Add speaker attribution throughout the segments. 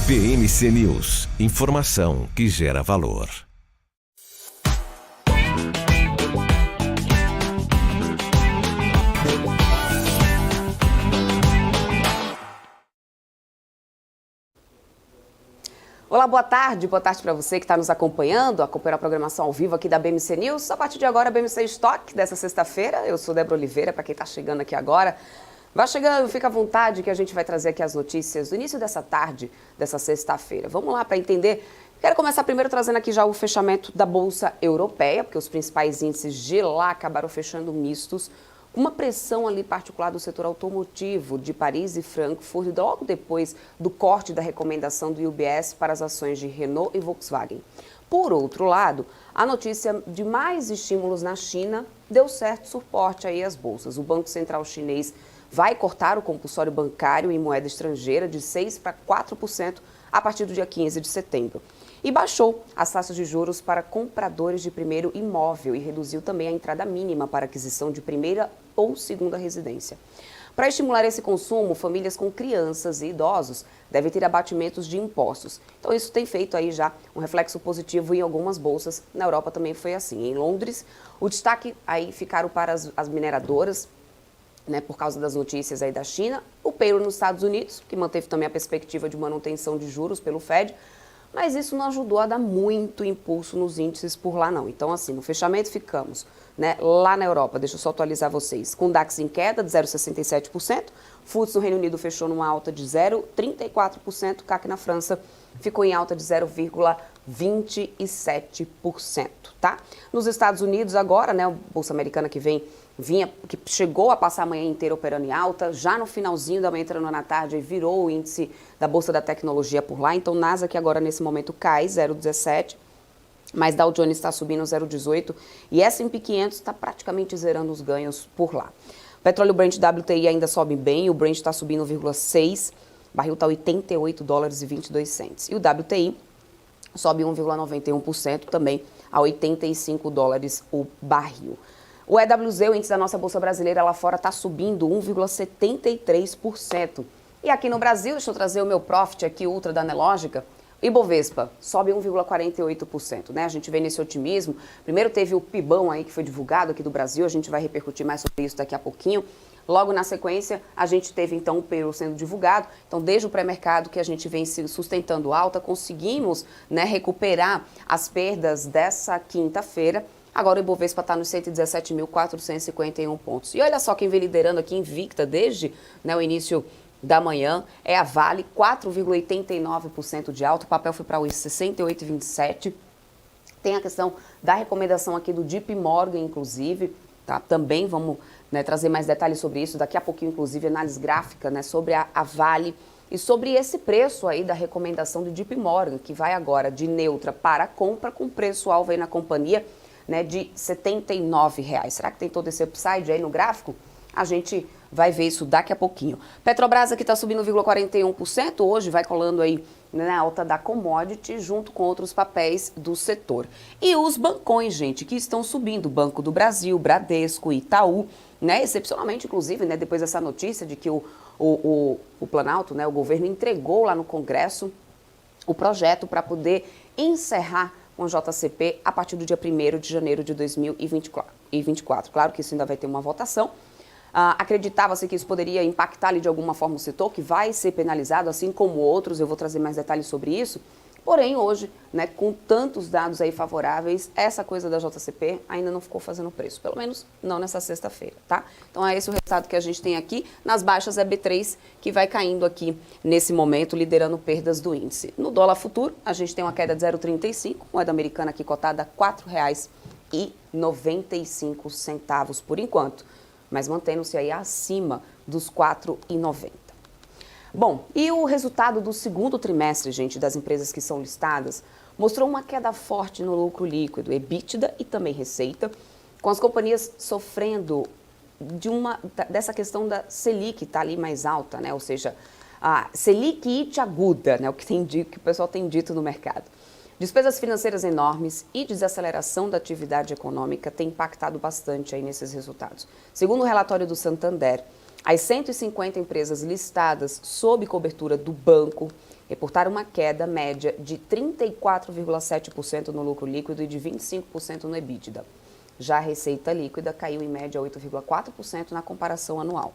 Speaker 1: BMC News, informação que gera valor.
Speaker 2: Olá, boa tarde para você que está nos acompanhando a programação ao vivo aqui da BMC News. A partir de agora, BMC Stock dessa sexta-feira. Eu sou Débora Oliveira, para quem está chegando aqui agora. Vai chegando, fica à vontade que a gente vai trazer aqui as notícias do início dessa tarde, dessa sexta-feira. Vamos lá para entender. Quero começar primeiro trazendo aqui já o fechamento da Bolsa Europeia, porque os principais índices de lá acabaram fechando mistos, com uma pressão ali particular do setor automotivo de Paris e Frankfurt, logo depois do corte da recomendação do UBS para as ações de Renault e Volkswagen. Por outro lado, a notícia de mais estímulos na China deu certo suporte aí às bolsas. O Banco Central Chinês vai cortar o compulsório bancário em moeda estrangeira de 6% para 4% a partir do dia 15 de setembro. E baixou as taxas de juros para compradores de primeiro imóvel e reduziu também a entrada mínima para aquisição de primeira ou segunda residência. Para estimular esse consumo, famílias com crianças e idosos devem ter abatimentos de impostos. Então isso tem feito aí já um reflexo positivo em algumas bolsas. Na Europa também foi assim. Em Londres, o destaque aí ficaram para as mineradoras, né, por causa das notícias aí da China, o payroll nos Estados Unidos, que manteve também a perspectiva de manutenção de juros pelo Fed, mas isso não ajudou a dar muito impulso nos índices por lá não. Então assim, no fechamento ficamos, né, lá na Europa, deixa eu só atualizar vocês, com DAX em queda de 0,67%, FTSE no Reino Unido fechou numa alta de 0,34%, CAC na França ficou em alta de 0,27%, tá? Nos Estados Unidos agora, né, a Bolsa Americana que chegou a passar a manhã inteira operando em alta, já no finalzinho da manhã entrando na tarde virou o índice da Bolsa da Tecnologia por lá, então Nasdaq agora nesse momento cai 0,17%, mas Dow Jones está subindo 0,18% e S&P 500 está praticamente zerando os ganhos por lá. O petróleo Brent WTI ainda sobe bem, o Brent está subindo 0,6%, o barril está $88,22. E o WTI sobe 1,91% também a $85 o barril. O EWZ, o índice da nossa Bolsa Brasileira lá fora, está subindo 1,73%. E aqui no Brasil, deixa eu trazer o meu profit aqui, Ultra da Nelógica, Ibovespa sobe 1,48%, né? A gente vem nesse otimismo. Primeiro teve o PIBão aí que foi divulgado aqui do Brasil, a gente vai repercutir mais sobre isso daqui a pouquinho. Logo na sequência, a gente teve então o payroll sendo divulgado. Então, desde o pré-mercado que a gente vem se sustentando alta, conseguimos, né, recuperar as perdas dessa quinta-feira. Agora o Ibovespa está nos 117.451 pontos. E olha só quem vem liderando aqui invicta desde, né, o início da manhã é a Vale, 4,89% de alta. O papel foi para os 68,27. Tem a questão da recomendação aqui do JP Morgan, inclusive, tá? Também vamos, né, trazer mais detalhes sobre isso. Daqui a pouquinho, inclusive, análise gráfica, né, sobre a Vale e sobre esse preço aí da recomendação do JP Morgan, que vai agora de neutra para compra com preço-alvo aí na companhia, né, de R$ 79,00. Será que tem todo esse upside aí no gráfico? A gente vai ver isso daqui a pouquinho. Petrobras aqui está subindo 0,41%, hoje vai colando aí na alta da commodity, junto com outros papéis do setor. E os bancões, gente, que estão subindo, Banco do Brasil, Bradesco, Itaú, né, excepcionalmente, inclusive, né, depois dessa notícia de que o Planalto, né, o governo entregou lá no Congresso o projeto para poder encerrar com a JCP a partir do dia 1º de janeiro de 2024. Claro que isso ainda vai ter uma votação. Acreditava-se que isso poderia impactar ali de alguma forma o setor, que vai ser penalizado, assim como outros, eu vou trazer mais detalhes sobre isso. Porém, hoje, né, com tantos dados aí favoráveis, essa coisa da JCP ainda não ficou fazendo preço, pelo menos não nessa sexta-feira, tá? Então é esse o resultado que a gente tem aqui. Nas baixas é B3, que vai caindo aqui nesse momento, liderando perdas do índice. No dólar futuro, a gente tem uma queda de 0,35, moeda americana aqui cotada a R$ 4,95 por enquanto, mas mantendo-se aí acima dos R$ 4,90. Bom, e o resultado do segundo trimestre, gente, das empresas que são listadas, mostrou uma queda forte no lucro líquido, EBITDA e também receita, com as companhias sofrendo dessa questão da Selic tá ali mais alta, né? Ou seja, a Selic aguda, né? O que o pessoal tem dito no mercado. Despesas financeiras enormes e desaceleração da atividade econômica têm impactado bastante aí nesses resultados. Segundo o relatório do Santander, as 150 empresas listadas sob cobertura do banco reportaram uma queda média de 34,7% no lucro líquido e de 25% no EBITDA. Já a receita líquida caiu em média 8,4% na comparação anual.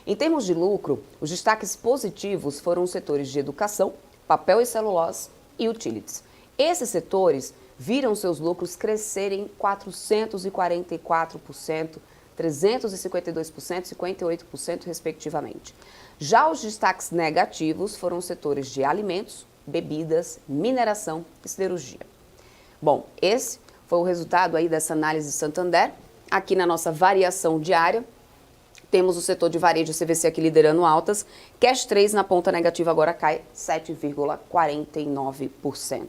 Speaker 2: Em termos de lucro, os destaques positivos foram os setores de educação, papel e celulose e utilities. Esses setores viram seus lucros crescerem 444%, 352% e 58%, respectivamente. Já os destaques negativos foram os setores de alimentos, bebidas, mineração e siderurgia. Bom, esse foi o resultado aí dessa análise Santander. Aqui na nossa variação diária, temos o setor de varejo CVC aqui liderando altas. Cash 3 na ponta negativa agora cai 7,49%.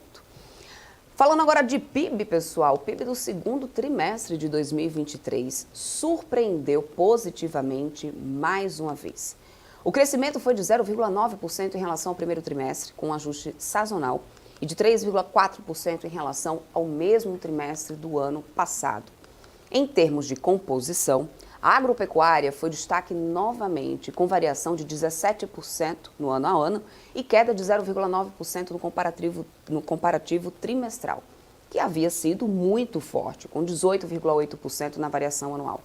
Speaker 2: Falando agora de PIB, pessoal, o PIB do segundo trimestre de 2023 surpreendeu positivamente mais uma vez. O crescimento foi de 0,9% em relação ao primeiro trimestre, com um ajuste sazonal, e de 3,4% em relação ao mesmo trimestre do ano passado. Em termos de composição, a agropecuária foi destaque novamente, com variação de 17% no ano a ano e queda de 0,9% no comparativo trimestral, que havia sido muito forte, com 18,8% na variação anual.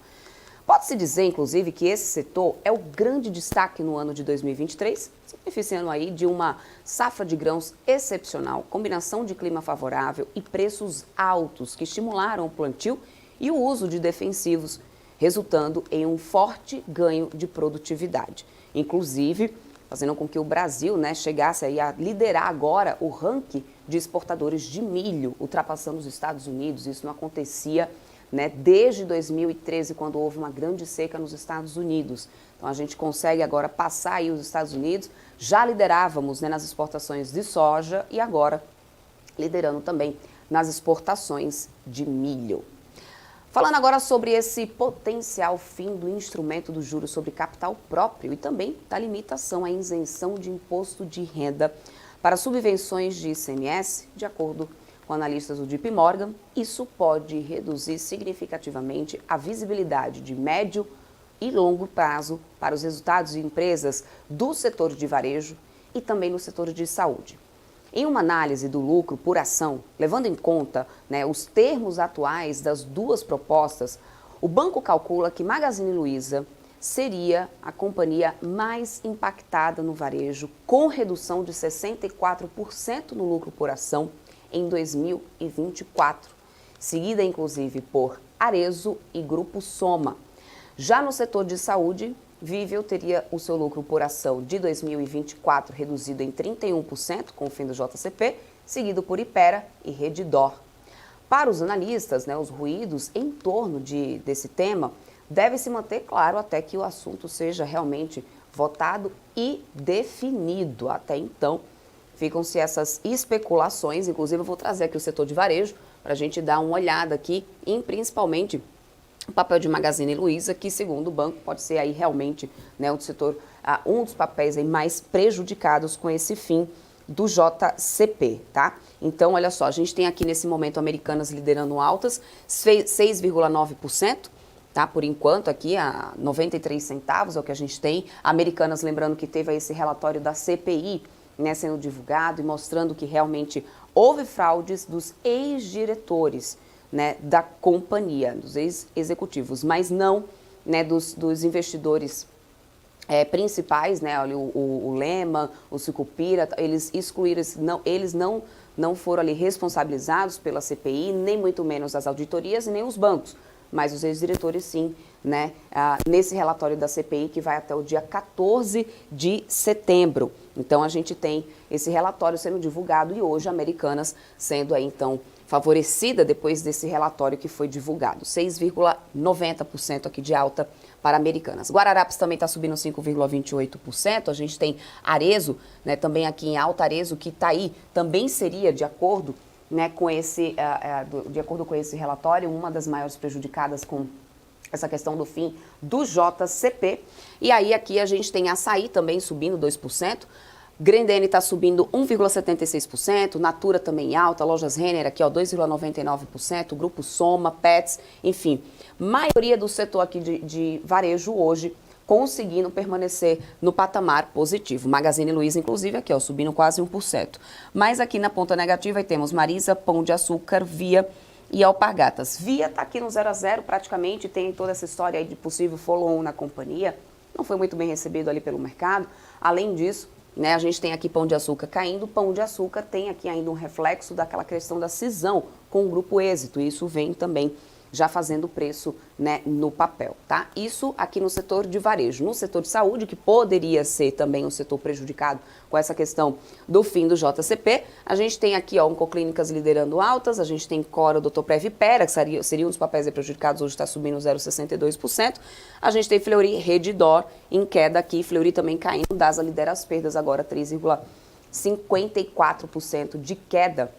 Speaker 2: Pode-se dizer, inclusive, que esse setor é o grande destaque no ano de 2023, se beneficiando aí de uma safra de grãos excepcional, combinação de clima favorável e preços altos que estimularam o plantio e o uso de defensivos, resultando em um forte ganho de produtividade. Inclusive, fazendo com que o Brasil chegasse aí a liderar agora o ranking de exportadores de milho, ultrapassando os Estados Unidos. Isso não acontecia desde 2013, quando houve uma grande seca nos Estados Unidos. Então, a gente consegue agora passar aí os Estados Unidos. Já liderávamos nas exportações de soja e agora liderando também nas exportações de milho. Falando agora sobre esse potencial fim do instrumento do juro sobre capital próprio e também da limitação à isenção de imposto de renda para subvenções de ICMS, de acordo com analistas do JP Morgan, isso pode reduzir significativamente a visibilidade de médio e longo prazo para os resultados de empresas do setor de varejo e também no setor de saúde. Em uma análise do lucro por ação, levando em conta os termos atuais das duas propostas, o banco calcula que Magazine Luiza seria a companhia mais impactada no varejo, com redução de 64% no lucro por ação em 2024, seguida inclusive por Arezzo e Grupo Soma. Já no setor de saúde, Vível teria o seu lucro por ação de 2024 reduzido em 31% com o fim do JCP, seguido por Hypera e Redditor. Para os analistas, os ruídos em torno desse tema devem se manter claro até que o assunto seja realmente votado e definido. Até então, ficam-se essas especulações. Inclusive, eu vou trazer aqui o setor de varejo para a gente dar uma olhada aqui em principalmente o papel de Magazine Luiza, que segundo o banco pode ser aí realmente o setor, um dos papéis aí mais prejudicados com esse fim do JCP, tá? Então, olha só, a gente tem aqui nesse momento Americanas liderando altas, 6,9%, tá? Por enquanto aqui a 93 centavos é o que a gente tem. Americanas, lembrando que teve aí esse relatório da CPI, sendo divulgado e mostrando que realmente houve fraudes dos ex-diretores da companhia, dos ex-executivos, mas não dos investidores principais, o Lehman, o Sucupira, eles excluíram, eles não foram ali responsabilizados pela CPI, nem muito menos as auditorias e nem os bancos, mas os ex-diretores sim, nesse relatório da CPI que vai até o dia 14 de setembro. Então a gente tem esse relatório sendo divulgado e hoje Americanas sendo aí então favorecida depois desse relatório que foi divulgado. 6,90% aqui de alta para Americanas. Guararapes também está subindo 5,28%. A gente tem Arezzo, também aqui em alta, Arezzo, que está aí, também seria, de acordo, com esse relatório, uma das maiores prejudicadas com essa questão do fim do JCP. E aí aqui a gente tem Açaí também subindo 2%. Grendene está subindo 1,76%, Natura também alta, Lojas Renner aqui 2,99%, Grupo Soma, Pets, enfim. Maioria do setor aqui de varejo hoje conseguindo permanecer no patamar positivo. Magazine Luiza, inclusive, aqui, ó, subindo quase 1%. Mas aqui na ponta negativa, aí temos Marisa, Pão de Açúcar, Via e Alpargatas. Via está aqui no 0 a 0 praticamente, tem toda essa história aí de possível follow-on na companhia. Não foi muito bem recebido ali pelo mercado. Além disso, né, a gente tem aqui Pão de Açúcar caindo. Pão de Açúcar tem aqui ainda um reflexo daquela questão da cisão com o Grupo Êxito. Isso vem também já fazendo preço, né, no papel, tá? Isso aqui no setor de varejo. No setor de saúde, que poderia ser também um setor prejudicado com essa questão do fim do JCP, a gente tem aqui, ó, Oncoclínicas liderando altas, a gente tem Cora, Dr. Prev e Pera, que seriam os papéis prejudicados, hoje está subindo 0,62%. A gente tem Fleury, Redditor em queda aqui, Fleury também caindo, DASA lidera as perdas agora, 3,54% de queda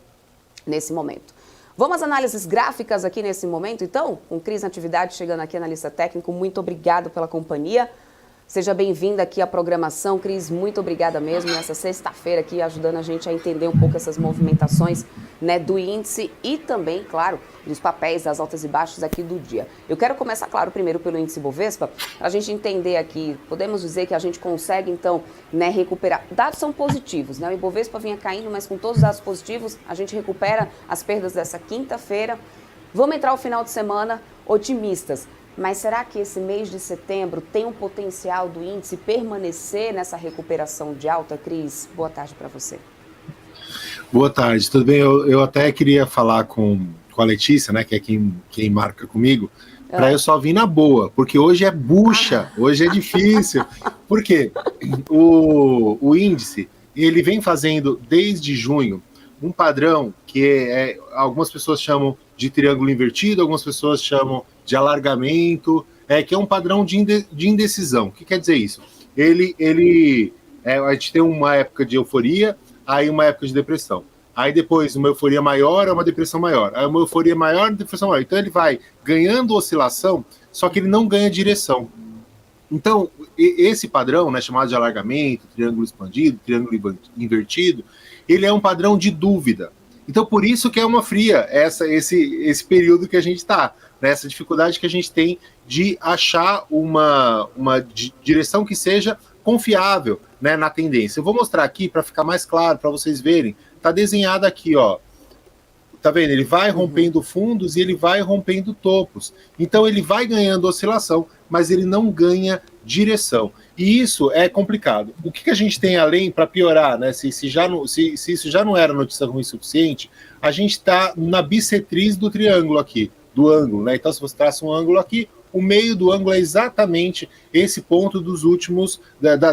Speaker 2: nesse momento. Vamos às análises gráficas aqui nesse momento, então? Com Cris Natividade chegando aqui, analista técnico, muito obrigado pela companhia. Seja bem-vinda aqui à programação, Cris, muito obrigada mesmo nessa sexta-feira aqui, ajudando a gente a entender um pouco essas movimentações, né, do índice e também, claro, dos papéis, das altas e baixas aqui do dia. Eu quero começar, claro, primeiro pelo índice Bovespa, para a gente entender aqui, podemos dizer que a gente consegue, então, né, recuperar. Dados são positivos, né, o Ibovespa vinha caindo, mas com todos os dados positivos, a gente recupera as perdas dessa quinta-feira. Vamos entrar ao final de semana otimistas. Mas será que esse mês de setembro tem um potencial do índice permanecer nessa recuperação de alta, Cris? Boa tarde para você.
Speaker 3: Boa tarde, tudo bem? Eu até queria falar com a Letícia, né, que é quem marca comigo, para eu só vir na boa, porque hoje é bucha, hoje é difícil. Por quê? O índice, ele vem fazendo desde junho um padrão que algumas pessoas chamam de triângulo invertido, algumas pessoas chamam de alargamento, que é um padrão de indecisão. O que quer dizer isso? A gente tem uma época de euforia, aí uma época de depressão. Aí depois uma euforia maior é uma depressão maior. Aí uma euforia maior é uma depressão maior. Então ele vai ganhando oscilação, só que ele não ganha direção. Então, esse padrão, né, chamado de alargamento, triângulo expandido, triângulo invertido, ele é um padrão de dúvida. Então, por isso que é uma fria esse período que a gente está, né, essa dificuldade que a gente tem de achar uma direção que seja confiável, né, na tendência. Eu vou mostrar aqui para ficar mais claro, para vocês verem. Está desenhado aqui, ó. Tá vendo? Ele vai rompendo fundos e ele vai rompendo topos. Então ele vai ganhando oscilação, mas ele não ganha direção. E isso é complicado. O que a gente tem além para piorar, né? Se isso já não era notícia ruim o suficiente, a gente está na bissetriz do triângulo aqui, do ângulo, né? Então, se você traça um ângulo aqui, o meio do ângulo é exatamente esse ponto dos últimos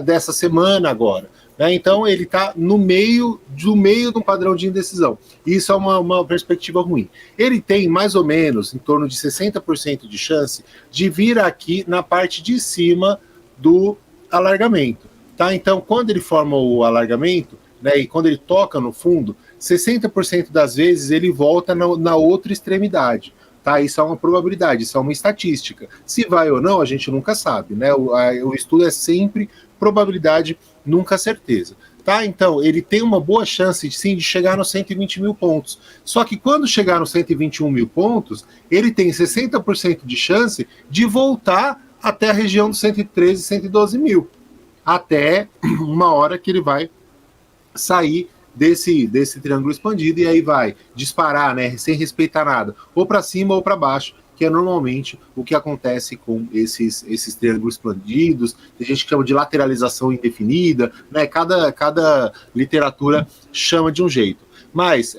Speaker 3: dessa semana agora. Né? Então ele está no meio de um padrão de indecisão. Isso é uma perspectiva ruim. Ele tem mais ou menos em torno de 60% de chance de vir aqui na parte de cima do alargamento. Tá? Então, quando ele forma o alargamento, né, e quando ele toca no fundo, 60% das vezes ele volta na outra extremidade. Tá? Isso é uma probabilidade, isso é uma estatística. Se vai ou não, a gente nunca sabe. Né? O estudo é sempre probabilidade, nunca certeza. Tá? Então, ele tem uma boa chance, sim, de chegar nos 120 mil pontos. Só que quando chegar nos 121 mil pontos, ele tem 60% de chance de voltar até a região dos 113, 112 mil. Até uma hora que ele vai sair desse triângulo expandido e aí vai disparar, né, sem respeitar nada, ou para cima ou para baixo, que é normalmente o que acontece com esses triângulos expandidos. Tem gente que chama de lateralização indefinida, né? Cada literatura chama de um jeito. Mas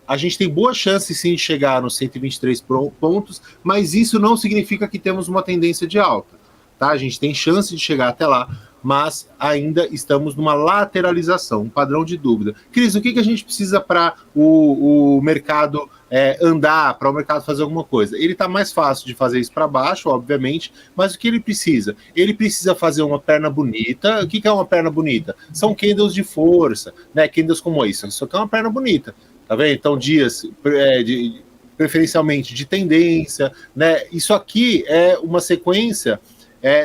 Speaker 3: a gente tem boa chance sim de chegar nos 123 pontos, mas isso não significa que temos uma tendência de alta. Tá? A gente tem chance de chegar até lá, mas ainda estamos numa lateralização, um padrão de dúvida. Cris, o que a gente precisa para o mercado andar, para o mercado fazer alguma coisa? Ele está mais fácil de fazer isso para baixo, obviamente, mas o que ele precisa? Ele precisa fazer uma perna bonita. O que é uma perna bonita? São candles de força, né? Candles como isso. Isso aqui é uma perna bonita, tá vendo? Então, dias preferencialmente de tendência, né? Isso aqui é uma sequência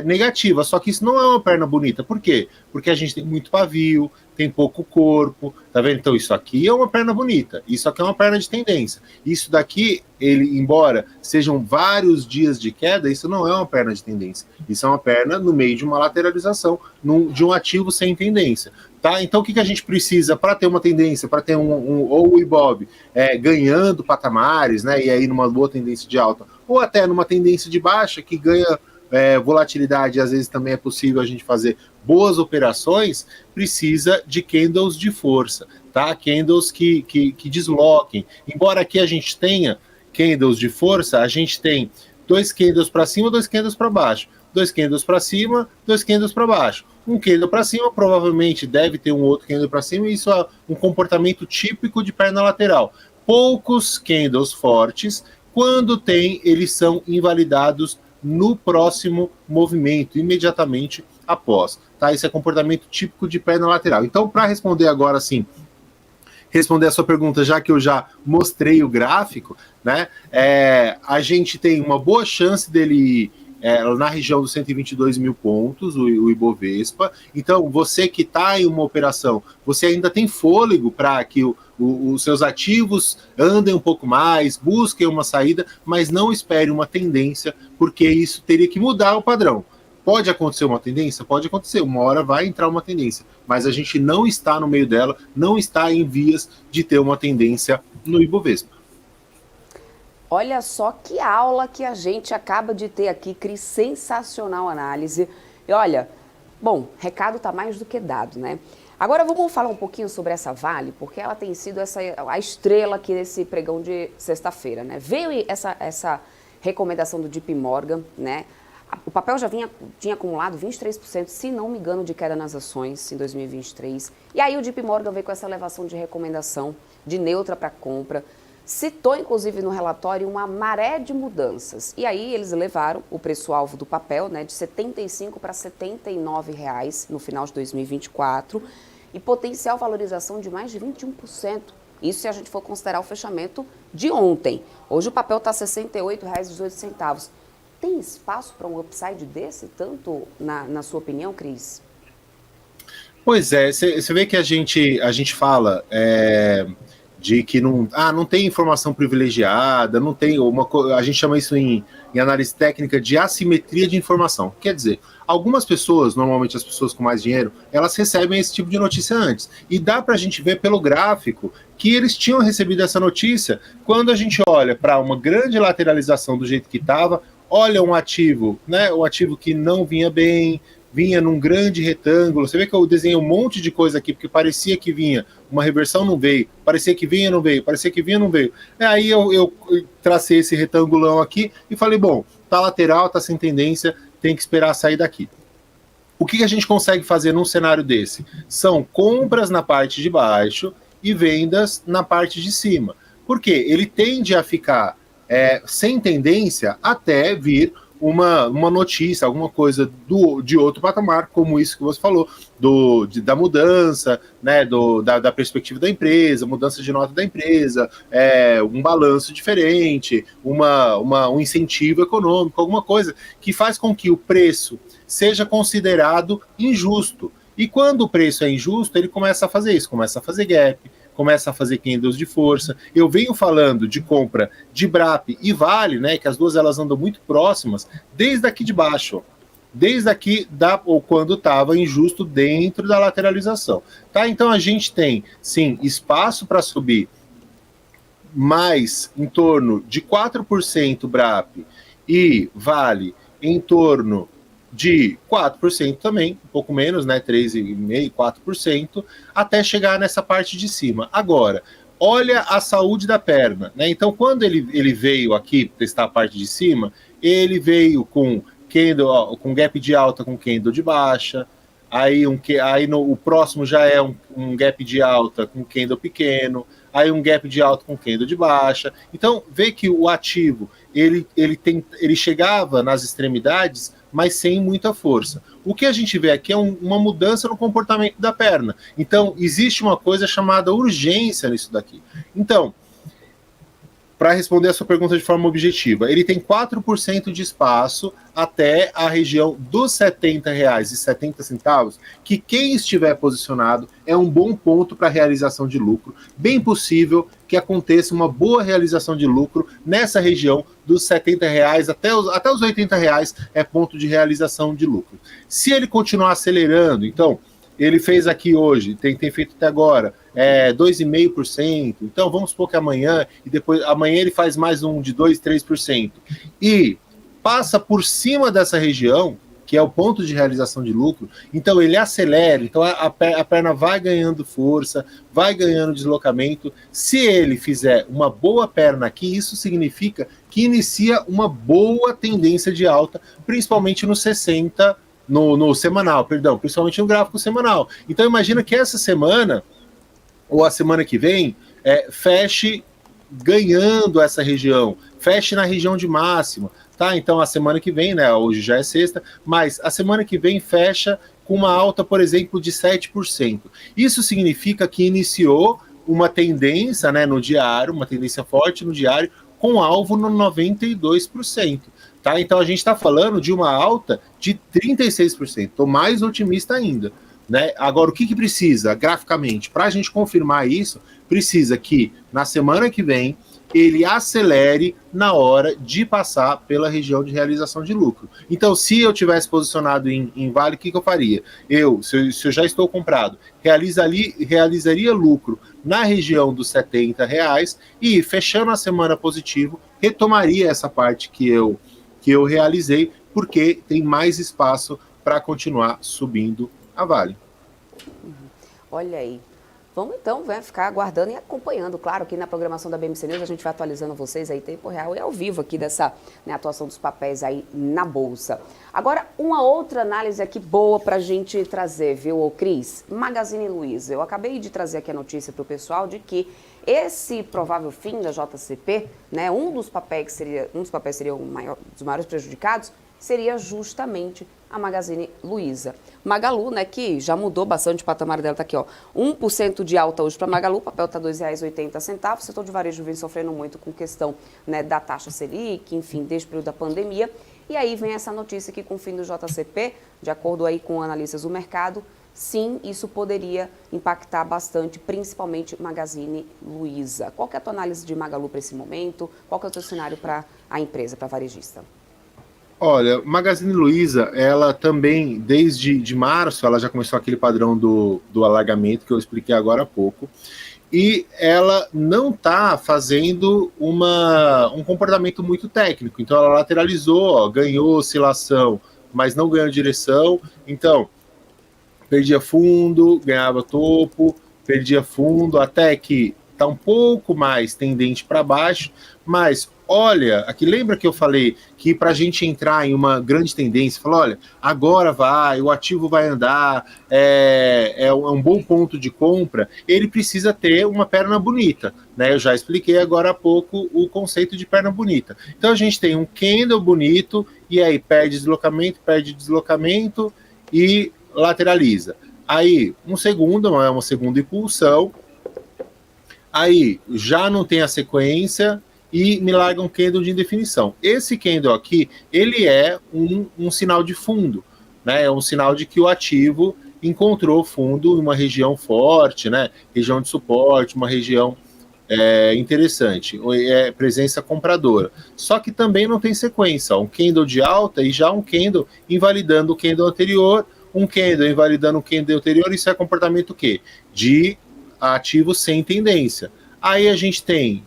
Speaker 3: negativa, só que isso não é uma perna bonita. Por quê? Porque a gente tem muito pavio, tem pouco corpo, tá vendo? Então isso aqui é uma perna bonita, isso aqui é uma perna de tendência. Isso daqui, ele, embora sejam vários dias de queda, isso não é uma perna de tendência. Isso é uma perna no meio de uma lateralização, de um ativo sem tendência. Tá? Então o que a gente precisa para ter uma tendência, para ter ou o IBOV ganhando patamares, né, e aí numa boa tendência de alta, ou até numa tendência de baixa que ganha volatilidade, às vezes também é possível a gente fazer boas operações, precisa de candles de força, tá? Candles que desloquem. Embora aqui a gente tenha candles de força, a gente tem 2 candles para cima, 2 candles para baixo. 2 candles para cima, 2 candles para baixo. Um candle para cima provavelmente deve ter um outro candle para cima, e isso é um comportamento típico de perna lateral. Poucos candles fortes, quando tem, eles são invalidados no próximo movimento, imediatamente após. Tá? Esse é comportamento típico de perna lateral. Então, para responder agora, sim, responder a sua pergunta, já que eu já mostrei o gráfico, né, a gente tem uma boa chance dele na região dos 122 mil pontos, o Ibovespa. Então, você que está em uma operação, você ainda tem fôlego para que os seus ativos andem um pouco mais, busquem uma saída, mas não espere uma tendência, porque isso teria que mudar o padrão. Pode acontecer uma tendência? Pode acontecer, uma hora vai entrar uma tendência, mas a gente não está no meio dela, não está em vias de ter uma tendência no Ibovespa.
Speaker 2: Olha só que aula que a gente acaba de ter aqui, Cris, sensacional análise. E olha, bom, recado tá mais do que dado, né? Agora vamos falar um pouquinho sobre essa Vale, porque ela tem sido a estrela aqui desse pregão de sexta-feira, né? Veio essa recomendação do JP Morgan, né? O papel já tinha acumulado 23%, se não me engano, de queda nas ações em 2023. E aí o JP Morgan veio com essa elevação de recomendação de neutra para compra. Citou, inclusive, no relatório uma maré de mudanças. E aí eles elevaram o preço-alvo do papel, né, de R$ 75 para R$ 79 reais no final de 2024 e potencial valorização de mais de 21%. Isso se a gente for considerar o fechamento de ontem. Hoje o papel está R$ 68,18. Tem espaço para um upside desse, tanto na sua opinião, Cris?
Speaker 3: Pois é, você vê que a gente fala de que não tem informação privilegiada, não tem a gente chama isso em análise técnica de assimetria de informação. Quer dizer, algumas pessoas, normalmente as pessoas com mais dinheiro, elas recebem esse tipo de notícia antes. E dá para a gente ver pelo gráfico que eles tinham recebido essa notícia quando a gente olha para uma grande lateralização do jeito que estava, olha um ativo, né, um ativo que não vinha bem, vinha num grande retângulo. Você vê que eu desenhei um monte de coisa aqui, porque parecia que vinha, uma reversão não veio, parecia que vinha, não veio, parecia que vinha, não veio. Aí eu tracei esse retangulão aqui e falei, bom, tá lateral, tá sem tendência, tem que esperar sair daqui. O que a gente consegue fazer num cenário desse? São compras na parte de baixo e vendas na parte de cima. Por quê? Ele tende a ficar sem tendência até vir uma notícia, alguma coisa de outro patamar, como isso que você falou, da mudança, né, da perspectiva da empresa, mudança de nota da empresa, um balanço diferente, um incentivo econômico, alguma coisa que faz com que o preço seja considerado injusto. E quando o preço é injusto, ele começa a fazer isso, começa a fazer gap, começa a fazer candles de força. Eu venho falando de compra de BRAP e Vale, né, que as duas elas andam muito próximas, desde aqui de baixo, desde aqui ou quando estava injusto dentro da lateralização. Tá? Então a gente tem, sim, espaço para subir mais em torno de 4% BRAP e Vale em torno de 4% também, um pouco menos, né, 3,5%, 4%, até chegar nessa parte de cima. Agora, olha a saúde da perna, né? Então, quando ele veio aqui testar a parte de cima, ele veio com candle, com gap de alta com candle de baixa, aí o próximo já é um gap de alta com candle pequeno, aí um gap de alta com candle de baixa. Então, vê que o ativo, ele chegava nas extremidades, mas sem muita força. O que a gente vê aqui é uma mudança no comportamento da perna. Então, existe uma coisa chamada urgência nisso daqui. Então, para responder a sua pergunta de forma objetiva, ele tem 4% de espaço até a região dos R$ 70,70, que quem estiver posicionado é um bom ponto para realização de lucro. Bem possível que aconteça uma boa realização de lucro nessa região dos R$ 70 até os R$ 80 é ponto de realização de lucro. Se ele continuar acelerando, então, ele fez aqui hoje, tem feito até agora, 2,5%. Então, vamos supor que amanhã ele faz mais um de 2%, 3%. E passa por cima dessa região, que é o ponto de realização de lucro, então ele acelera, então a perna vai ganhando força, vai ganhando deslocamento. Se ele fizer uma boa perna aqui, isso significa que inicia uma boa tendência de alta, principalmente no 60%, no semanal, principalmente no gráfico semanal. Então imagina que essa semana, ou a semana que vem, feche ganhando essa região, feche na região de máxima, tá? Então a semana que vem, né, hoje já é sexta, mas a semana que vem fecha com uma alta, por exemplo, de 7%. Isso significa que iniciou uma tendência, né, no diário, uma tendência forte no diário, com alvo no 92%. Tá? Então a gente está falando de uma alta de 36%. Estou mais otimista ainda. Né? Agora, o que precisa, graficamente, para a gente confirmar isso, precisa que na semana que vem ele acelere na hora de passar pela região de realização de lucro. Então, se eu tivesse posicionado em Vale, o que eu faria? Se eu já estou comprado, realizaria lucro na região dos R$ 70 e, fechando a semana positivo, retomaria essa parte que eu realizei, porque tem mais espaço para continuar subindo a Vale.
Speaker 2: Olha aí. Vamos então ficar aguardando e acompanhando. Claro que na programação da BMC News a gente vai atualizando vocês aí em tempo real e ao vivo aqui dessa, né, atuação dos papéis aí na Bolsa. Agora, uma outra análise aqui boa para a gente trazer, viu, Cris? Magazine Luiza. Eu acabei de trazer aqui a notícia para o pessoal de que esse provável fim da JCP, né, um dos papéis seria dos maiores prejudicados, seria justamente a Magazine Luiza. Magalu, né, que já mudou bastante o patamar dela, tá aqui, ó, 1% de alta hoje para Magalu, o papel tá R$ 2,80, o setor de varejo vem sofrendo muito com questão, né, da taxa Selic, enfim, desde o período da pandemia, e aí vem essa notícia que com o fim do JCP, de acordo aí com analistas do mercado, sim, isso poderia impactar bastante, principalmente Magazine Luiza. Qual que é a tua análise de Magalu para esse momento? Qual que é o teu cenário para a empresa, para a varejista?
Speaker 3: Olha, Magazine Luiza, ela também, desde março, ela já começou aquele padrão do alargamento que eu expliquei agora há pouco, e ela não está fazendo um comportamento muito técnico. Então, ela lateralizou, ganhou oscilação, mas não ganhou direção. Então, perdia fundo, ganhava topo, perdia fundo, até que está um pouco mais tendente para baixo, mas olha, aqui lembra que eu falei que para a gente entrar em uma grande tendência, falar, olha, agora vai, o ativo vai andar, é um bom ponto de compra, ele precisa ter uma perna bonita, né? Eu já expliquei agora há pouco o conceito de perna bonita. Então a gente tem um candle bonito, e aí perde deslocamento e lateraliza. Aí uma segunda impulsão, aí já não tem a sequência, e me larga um candle de indefinição. Esse candle aqui, ele é um sinal de fundo, né? É um sinal de que o ativo encontrou fundo em uma região forte, né? Região de suporte, uma região interessante, presença compradora. Só que também não tem sequência, um candle de alta e já um candle invalidando o candle anterior, um candle invalidando o candle anterior, isso é comportamento o quê? De ativo sem tendência. Aí a gente tem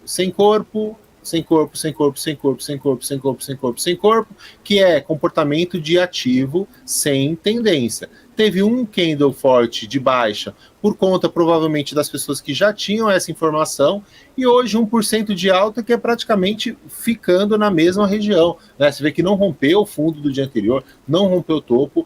Speaker 3: sem corpo, que é comportamento de ativo sem tendência. Teve um candle forte de baixa por conta, provavelmente, das pessoas que já tinham essa informação, e hoje 1% de alta que é praticamente ficando na mesma região. Né? Você vê que não rompeu o fundo do dia anterior, não rompeu o topo.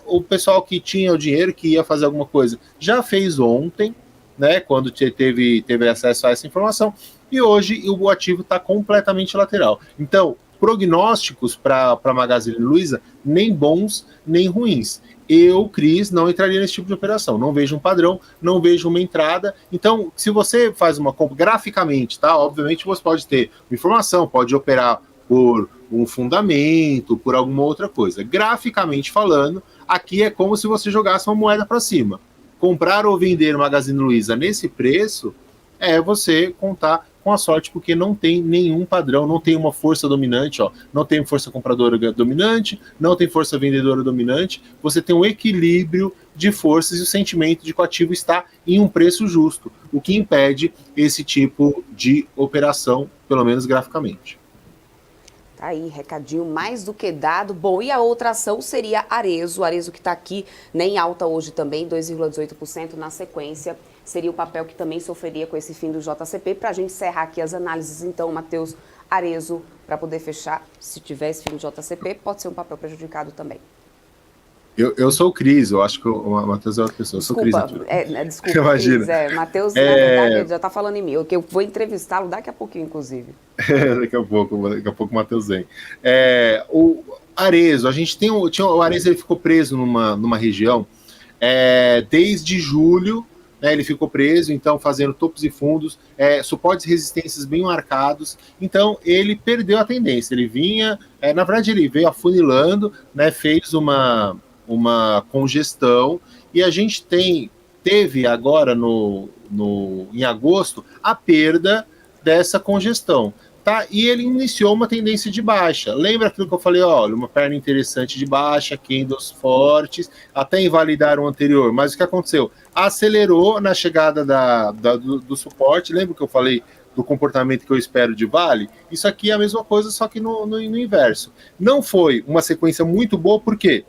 Speaker 3: O pessoal que tinha o dinheiro, que ia fazer alguma coisa, já fez ontem, né, quando teve acesso a essa informação, e hoje o ativo está completamente lateral. Então, prognósticos para a Magazine Luiza nem bons, nem ruins. Eu, Cris, não entraria nesse tipo de operação. Não vejo um padrão, não vejo uma entrada. Então, se você faz uma compra graficamente, tá? Obviamente você pode ter uma informação, pode operar por um fundamento, por alguma outra coisa. Graficamente falando, aqui é como se você jogasse uma moeda para cima. Comprar ou vender Magazine Luiza nesse preço é você contar com a sorte, porque não tem nenhum padrão, não tem uma força dominante, ó, não tem força compradora dominante, não tem força vendedora dominante, você tem um equilíbrio de forças e o sentimento de que o ativo está em um preço justo, o que impede esse tipo de operação, pelo menos graficamente.
Speaker 2: Tá aí, recadinho mais do que dado. Bom, e a outra ação seria Arezzo. Arezzo que está aqui, né, em alta hoje também, 2,18% na sequência. Seria o papel que também sofreria com esse fim do JCP. Para a gente encerrar aqui as análises, então, Matheus, Arezzo, para poder fechar, se tiver esse fim do JCP, pode ser um papel prejudicado também.
Speaker 3: Eu sou o Cris, eu acho que o Matheus é outra pessoa.
Speaker 2: Desculpa,
Speaker 3: eu sou o Cris.
Speaker 2: Desculpa,
Speaker 3: Imagina.
Speaker 2: Cris, Matheus, na verdade, já está falando em mim. Eu vou entrevistá-lo daqui a pouquinho, inclusive.
Speaker 3: Daqui a pouco o Matheus vem. O Arezzo, a gente tinha o Arezzo, ele ficou preso numa região desde julho, né, ele ficou preso, então fazendo topos e fundos, suportes e resistências bem marcados, então ele perdeu a tendência, ele vinha, na verdade ele veio afunilando, né, fez uma congestão, e a gente teve agora em agosto a perda dessa congestão, tá? E ele iniciou uma tendência de baixa. Lembra aquilo que eu falei? Olha, uma perna interessante de baixa, candles fortes, até invalidar o anterior. Mas o que aconteceu? Acelerou na chegada do suporte. Lembra que eu falei do comportamento que eu espero de Vale? Isso aqui é a mesma coisa, só que no inverso. Não foi uma sequência muito boa, por quê?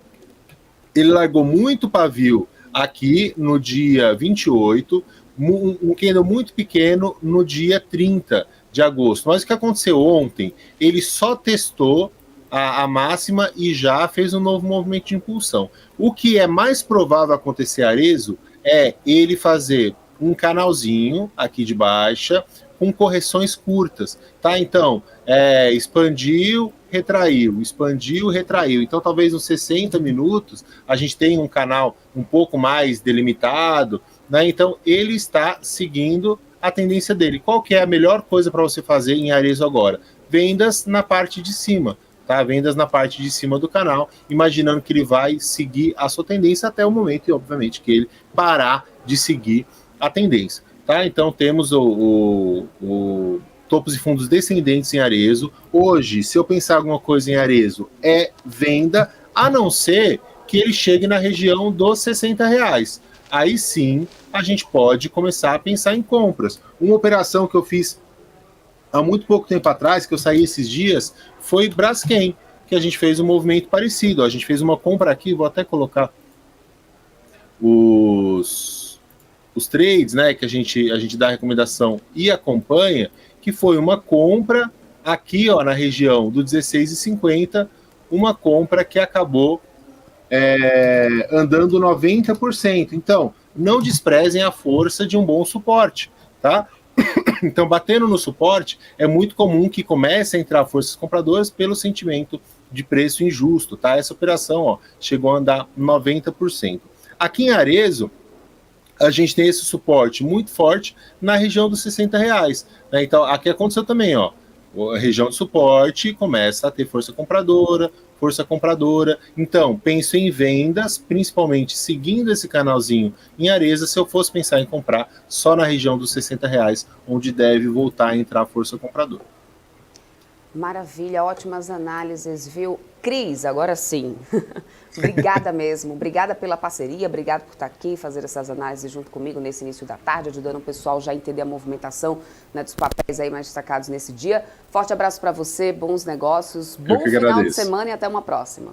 Speaker 3: Ele largou muito pavio aqui no dia 28, um candle muito pequeno no dia 30 de agosto. Mas o que aconteceu ontem? Ele só testou a máxima e já fez um novo movimento de impulsão. O que é mais provável acontecer a Arezzo é ele fazer um canalzinho aqui de baixa com correções curtas, tá? Então, expandiu, retraiu, expandiu, retraiu. Então, talvez nos 60 minutos a gente tenha um canal um pouco mais delimitado, né? Então, ele está seguindo a tendência dele. Qual que é a melhor coisa para você fazer em Arezzo agora? Vendas na parte de cima, tá? Vendas na parte de cima do canal, imaginando que ele vai seguir a sua tendência até o momento, e obviamente que ele parar de seguir a tendência, tá? Então temos o topos e fundos descendentes em Arezzo. Hoje, se eu pensar alguma coisa em Arezzo, é venda, a não ser que ele chegue na região dos R$60. Aí sim, a gente pode começar a pensar em compras. Uma operação que eu fiz há muito pouco tempo atrás, que eu saí esses dias, foi Braskem, que a gente fez um movimento parecido. A gente fez uma compra aqui, vou até colocar os trades, né, que a gente dá recomendação e acompanha, que foi uma compra aqui, ó, na região do 16,50, uma compra que acabou andando 90%. Então, não desprezem a força de um bom suporte, tá? Então, batendo no suporte, é muito comum que comece a entrar forças compradoras pelo sentimento de preço injusto, tá? Essa operação, ó, chegou a andar 90%. Aqui em Arezzo, a gente tem esse suporte muito forte na região dos R$60, né? Então, aqui aconteceu também, ó, a região de suporte começa a ter força compradora. Então, penso em vendas, principalmente seguindo esse canalzinho em Arezzo, se eu fosse pensar em comprar só na região dos R$60, onde deve voltar a entrar a força compradora.
Speaker 2: Maravilha, ótimas análises, viu? Cris, agora sim. Obrigada mesmo, obrigada pela parceria, obrigada por estar aqui, fazer essas análises junto comigo nesse início da tarde, ajudando o pessoal já a entender a movimentação, né, dos papéis aí mais destacados nesse dia. Forte abraço para você, bons negócios, bom final de semana e até uma próxima.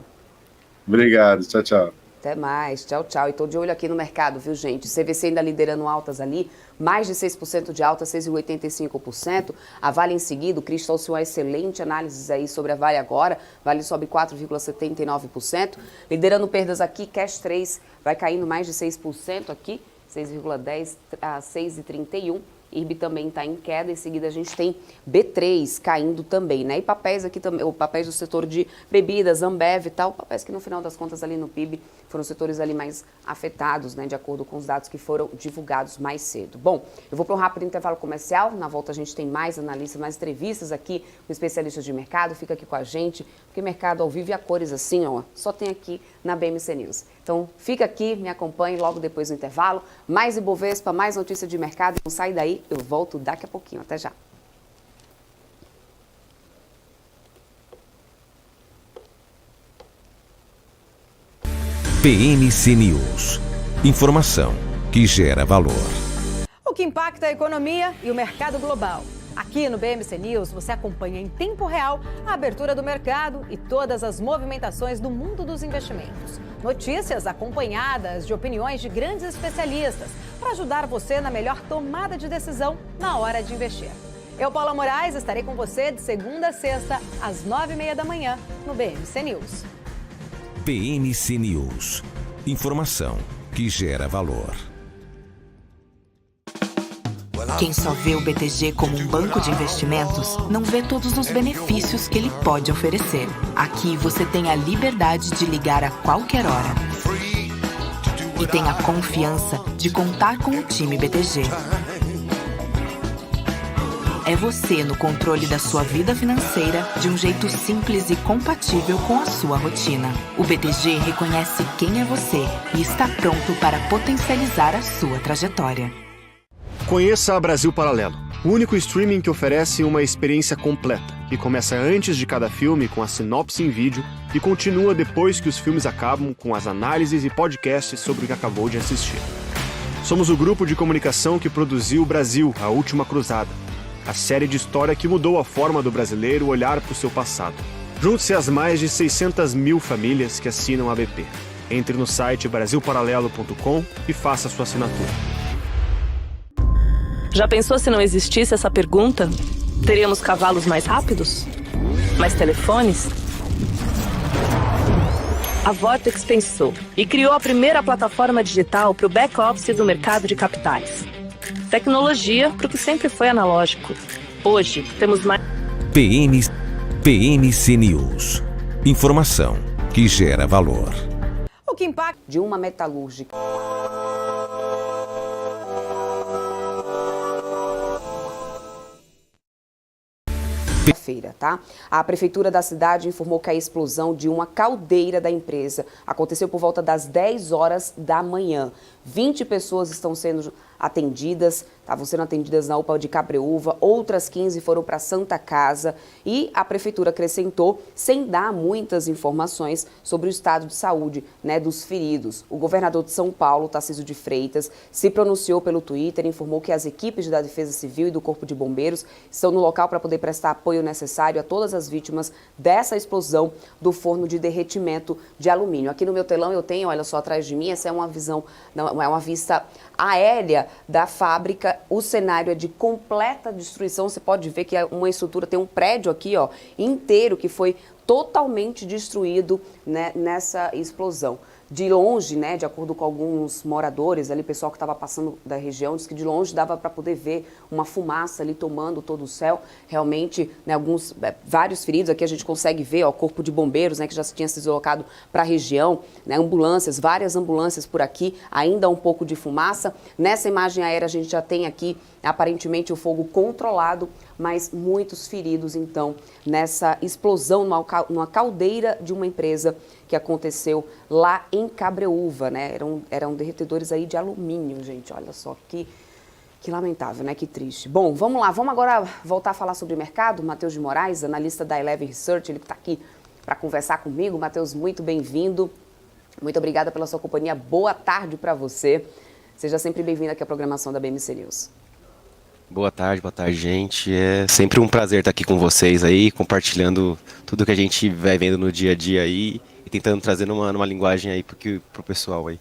Speaker 3: Obrigado, tchau, tchau.
Speaker 2: Até mais, tchau, tchau. E tô de olho aqui no mercado, viu, gente? CVC ainda liderando altas ali, mais de 6% de alta, 6,85%. A Vale em seguida, o Cris trouxe uma excelente análise aí sobre a Vale agora. Vale sobe 4,79%. Liderando perdas aqui, Cash 3 vai caindo mais de 6% aqui, 6,10 a 6,31%. IRB também está em queda, em seguida a gente tem B3 caindo também, né? E papéis aqui também, o papéis do setor de bebidas, Ambev e tal, papéis que no final das contas ali no PIB foram os setores ali mais afetados, né? De acordo com os dados que foram divulgados mais cedo. Bom, eu vou para um rápido intervalo comercial, na volta a gente tem mais analistas, mais entrevistas aqui com especialistas de mercado, fica aqui com a gente, porque mercado ao vivo e a cores assim, ó, só tem aqui na BMC News. Então, fica aqui, me acompanhe logo depois do intervalo. Mais Ibovespa, mais notícia de mercado. Não sai daí, eu volto daqui a pouquinho. Até já.
Speaker 1: BMC News. Informação que gera valor.
Speaker 4: O que impacta a economia e o mercado global. Aqui no BMC News você acompanha em tempo real a abertura do mercado e todas as movimentações do mundo dos investimentos. Notícias acompanhadas de opiniões de grandes especialistas para ajudar você na melhor tomada de decisão na hora de investir. Eu, Paula Moraes, estarei com você de segunda a sexta às 9h30 da manhã no BMC News.
Speaker 1: BMC News. Informação que gera valor.
Speaker 5: Quem só vê o BTG como um banco de investimentos, não vê todos os benefícios que ele pode oferecer. Aqui você tem a liberdade de ligar a qualquer hora. E tem a confiança de contar com o time BTG. É você no controle da sua vida financeira de um jeito simples e compatível com a sua rotina. O BTG reconhece quem é você e está pronto para potencializar a sua trajetória.
Speaker 6: Conheça a Brasil Paralelo, o único streaming que oferece uma experiência completa, que começa antes de cada filme com a sinopse em vídeo e continua depois que os filmes acabam com as análises e podcasts sobre o que acabou de assistir. Somos o grupo de comunicação que produziu Brasil, a Última Cruzada, a série de história que mudou a forma do brasileiro olhar para o seu passado. Junte-se às mais de 600 mil famílias que assinam a BP. Entre no site brasilparalelo.com e faça sua assinatura.
Speaker 7: Já pensou se não existisse essa pergunta? Teríamos cavalos mais rápidos? Mais telefones? A Vortex pensou e criou a primeira plataforma digital para o back-office do mercado de capitais. Tecnologia para o que sempre foi analógico. Hoje, temos mais...
Speaker 1: BMC News. Informação que gera valor.
Speaker 4: O que impacta...
Speaker 2: De uma metalúrgica. Feira, tá? A prefeitura da cidade informou que a explosão de uma caldeira da empresa aconteceu por volta das 10 horas da manhã. 20 pessoas estão sendo atendidas, estavam sendo atendidas na UPA de Cabreúva, outras 15 foram para Santa Casa e a prefeitura acrescentou, sem dar muitas informações sobre o estado de saúde, né, dos feridos. O governador de São Paulo, Tarcísio de Freitas, se pronunciou pelo Twitter e informou que as equipes da Defesa Civil e do Corpo de Bombeiros estão no local para poder prestar apoio necessário a todas as vítimas dessa explosão do forno de derretimento de alumínio. Aqui no meu telão eu tenho, olha só atrás de mim, essa é uma visão, não, é uma vista aérea da fábrica. O cenário é de completa destruição. Você pode ver que uma estrutura, tem um prédio aqui, ó, inteiro que foi totalmente destruído, né, nessa explosão. De longe, né, de acordo com alguns moradores ali, pessoal que estava passando da região, disse que de longe dava para poder ver uma fumaça ali tomando todo o céu. Realmente, né, vários feridos, aqui a gente consegue ver, ó, o corpo de bombeiros, né, que já tinha se deslocado para a região, né, ambulâncias, várias ambulâncias por aqui, ainda um pouco de fumaça. Nessa imagem aérea a gente já tem aqui, aparentemente, o fogo controlado, mas muitos feridos, então, nessa explosão numa caldeira de uma empresa que aconteceu lá em Cabreúva, né? Eram derretedores aí de alumínio, gente. Olha só que lamentável, né? Que triste. Bom, vamos lá. Vamos agora voltar a falar sobre mercado. Matheus de Moraes, analista da Eleven Research, ele está aqui para conversar comigo. Matheus, muito bem-vindo. Muito obrigada pela sua companhia. Boa tarde para você. Seja sempre bem-vindo aqui à programação da BMC News.
Speaker 8: Boa tarde, gente. É sempre um prazer estar aqui com vocês aí, compartilhando tudo que a gente vai vendo no dia a dia aí e tentando trazer numa linguagem aí pro pessoal aí.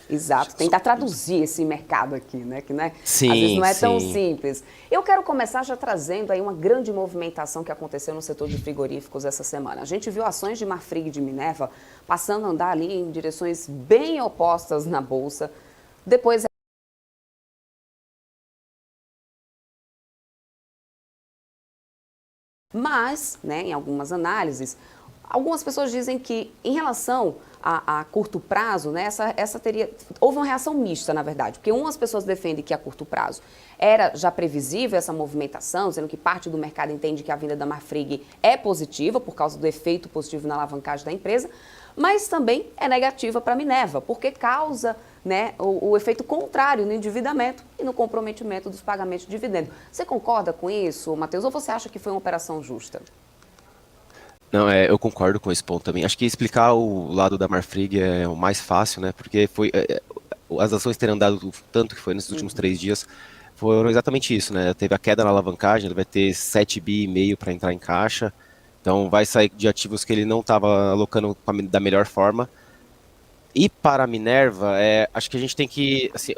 Speaker 2: Exato, tentar traduzir esse mercado aqui, né? Que, né,
Speaker 8: sim,
Speaker 2: às vezes não é
Speaker 8: sim.
Speaker 2: tão simples. Eu quero começar já trazendo aí uma grande movimentação que aconteceu no setor de frigoríficos essa semana. A gente viu ações de Marfrig e de Minerva passando a andar ali em direções bem opostas na Bolsa. Depois Mas, né, em algumas análises, algumas pessoas dizem que, em relação a curto prazo, né, houve uma reação mista, na verdade, porque umas pessoas defendem que a curto prazo era já previsível essa movimentação, dizendo que parte do mercado entende que a vinda da Marfrig é positiva por causa do efeito positivo na alavancagem da empresa, mas também é negativa para a Minerva, porque causa, né, o efeito contrário no endividamento e no comprometimento dos pagamentos de dividendos. Você concorda com isso, Matheus, ou você acha que foi uma operação justa?
Speaker 8: Não, eu concordo com esse ponto também. Acho que explicar o lado da Marfrig é o mais fácil, né? Porque as ações terem andado tanto que foi nesses últimos 3 dias, foram exatamente isso, né? Teve a queda na alavancagem, ele vai ter 7,5 bi para entrar em caixa, então vai sair de ativos que ele não estava alocando da melhor forma. E para a Minerva, acho que a gente tem que assim,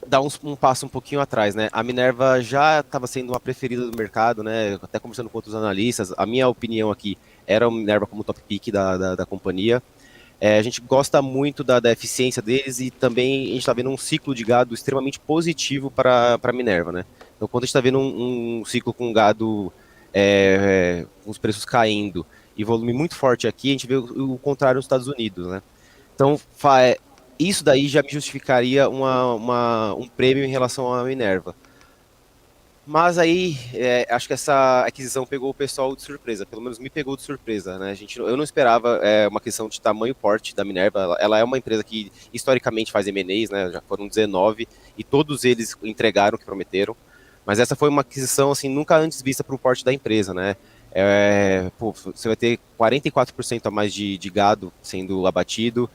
Speaker 8: dar um passo um pouquinho atrás, né? A Minerva já estava sendo uma preferida do mercado, né? Até conversando com outros analistas, a minha opinião aqui era a Minerva como top pick da companhia. A gente gosta muito da eficiência deles e também a gente está vendo um ciclo de gado extremamente positivo para a Minerva, né? Então, quando a gente está vendo um ciclo com gado com os preços caindo e volume muito forte aqui, a gente vê o contrário nos Estados Unidos, né? Então, isso daí já me justificaria um prêmio em relação à Minerva. Mas aí, acho que essa aquisição pegou o pessoal de surpresa, pelo menos me pegou de surpresa, né? Eu não esperava uma questão de tamanho porte da Minerva, ela é uma empresa que historicamente faz M&As, né? Já foram 19, e todos eles entregaram o que prometeram, mas essa foi uma aquisição, assim, nunca antes vista para o porte da empresa, né? Você vai ter 44% a mais de gado sendo abatido,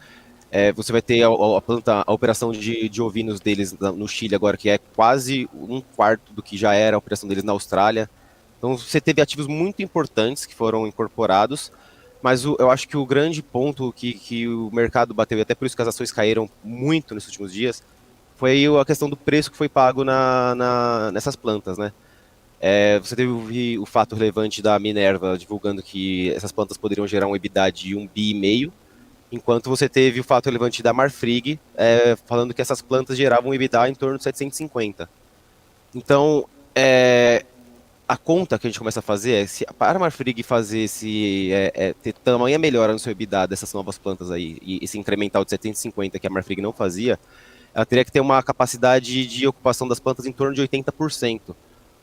Speaker 8: você vai ter a operação de ovinos deles no Chile agora, que é quase 1/4 do que já era a operação deles na Austrália. Então você teve ativos muito importantes que foram incorporados, mas eu acho que o grande ponto que o mercado bateu, e até por isso que as ações caíram muito nesses últimos dias, foi a questão do preço que foi pago nessas plantas, né? Você teve o fato relevante da Minerva divulgando que essas plantas poderiam gerar um EBITDA de 1,5 bi, enquanto você teve o fato relevante da Marfrig, falando que essas plantas geravam um EBITDA em torno de 750. Então, a conta que a gente começa a fazer se para a Marfrig fazer ter tamanha melhora no seu EBITDA dessas novas plantas aí, e esse incremental de 750 que a Marfrig não fazia, ela teria que ter uma capacidade de ocupação das plantas em torno de 80%,